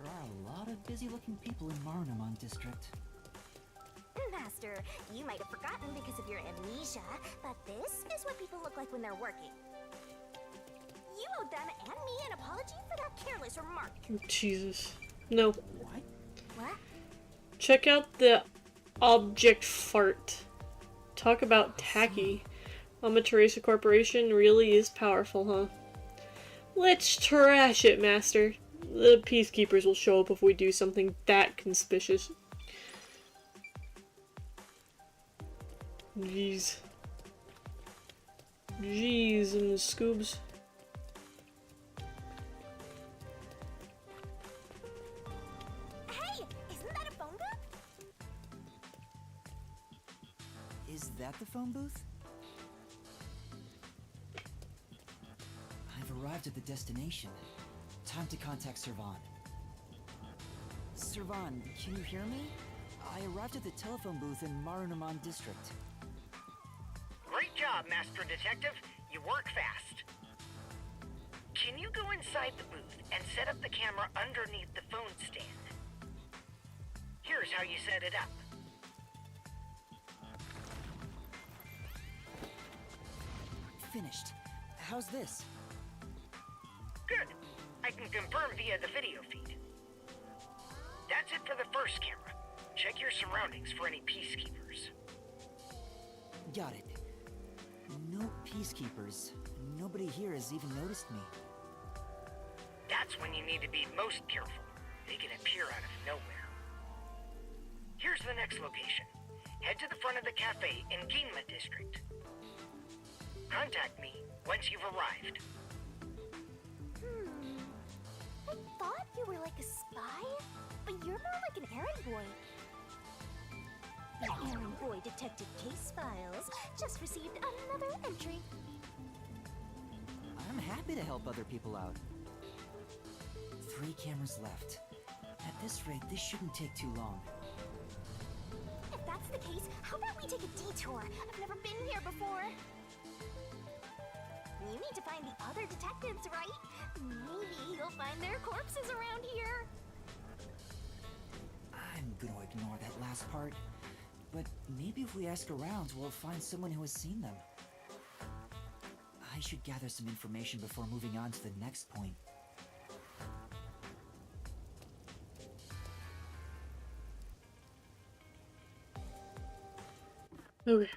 There are a lot of busy-looking people in Marinamon District. Master, you might have forgotten because of your amnesia, but this is what people look like when they're working. You owed them and me an apology for that careless remark. Jesus. No. What? What? Check out the object fart. Talk about tacky. Amaterasu Corporation really is powerful, huh? Let's trash it, Master. The peacekeepers will show up if we do something that conspicuous. Jeez. Jeez, and the scoobs. Hey, isn't that a phone booth? Is that the phone booth? arrived at the destination. Time to contact Servan. Servan, can you hear me? I arrived at the telephone booth in Marunaman district. Great job, Master Detective. You work fast. Can you go inside the booth and set up the camera underneath the phone stand? Here's how you set it up. Finished. How's this? Good. I can confirm via the video feed. That's it for the first camera. Check your surroundings for any peacekeepers. Got it. No peacekeepers. Nobody here has even noticed me. That's when you need to be most careful. They can appear out of nowhere. Here's the next location. Head to the front of the cafe in Ginma district. Contact me once you've arrived. I thought you were like a spy, but you're more like an errand boy. The errand boy detective case files just received another entry. I'm happy to help other people out. 3 cameras left. At this rate, this shouldn't take too long. If that's the case, how about we take a detour? I've never been here before. You need to find the other detectives, right? Maybe you'll find their corpses around here. I'm gonna ignore that last part. But maybe if we ask around, we'll find someone who has seen them. I should gather some information before moving on to the next point. Okay.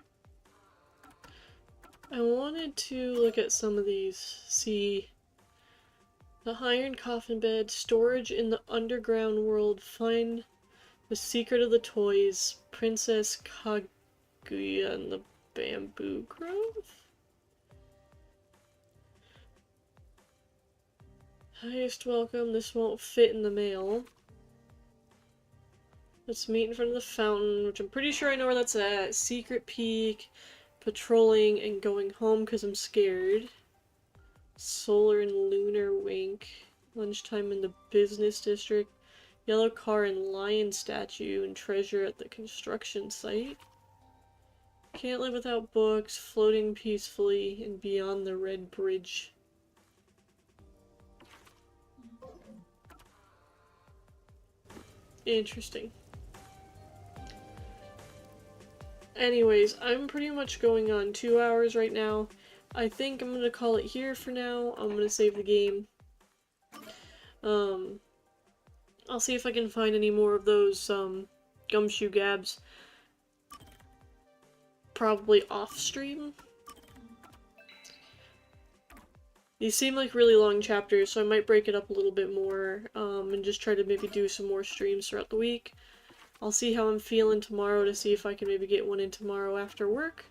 I wanted to look at some of these. See. The Iron Coffin Bed, storage in the underground world, find the secret of the toys, Princess Kaguya and the Bamboo Grove? Highest welcome, this won't fit in the mail. Let's meet in front of the fountain, which I'm pretty sure I know where that's at. Secret Peak, patrolling, and going home because I'm scared. Solar and Lunar Wink. Lunchtime in the business district. Yellow car and lion statue and treasure at the construction site. Can't live without books. Floating peacefully and beyond the red bridge. Interesting. Anyways, I'm pretty much going on 2 hours right now. I think I'm gonna call it here for now. I'm gonna save the game. I'll see if I can find any more of those, Gumshoe Gabs. Probably off stream. These seem like really long chapters, so I might break it up a little bit more, and just try to maybe do some more streams throughout the week. I'll see how I'm feeling tomorrow to see if I can maybe get one in tomorrow after work.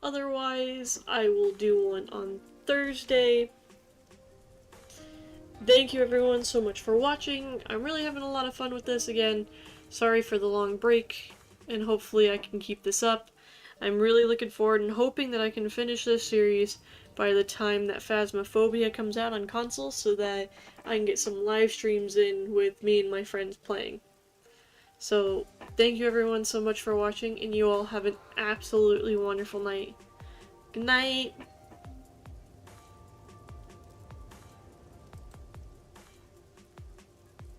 Otherwise, I will do one on Thursday. Thank you everyone so much for watching. I'm really having a lot of fun with this again. Sorry for the long break, and hopefully I can keep this up. I'm really looking forward and hoping that I can finish this series by the time that Phasmophobia comes out on console so that I can get some live streams in with me and my friends playing. So, thank you everyone so much for watching, and you all have an absolutely wonderful night. Good night!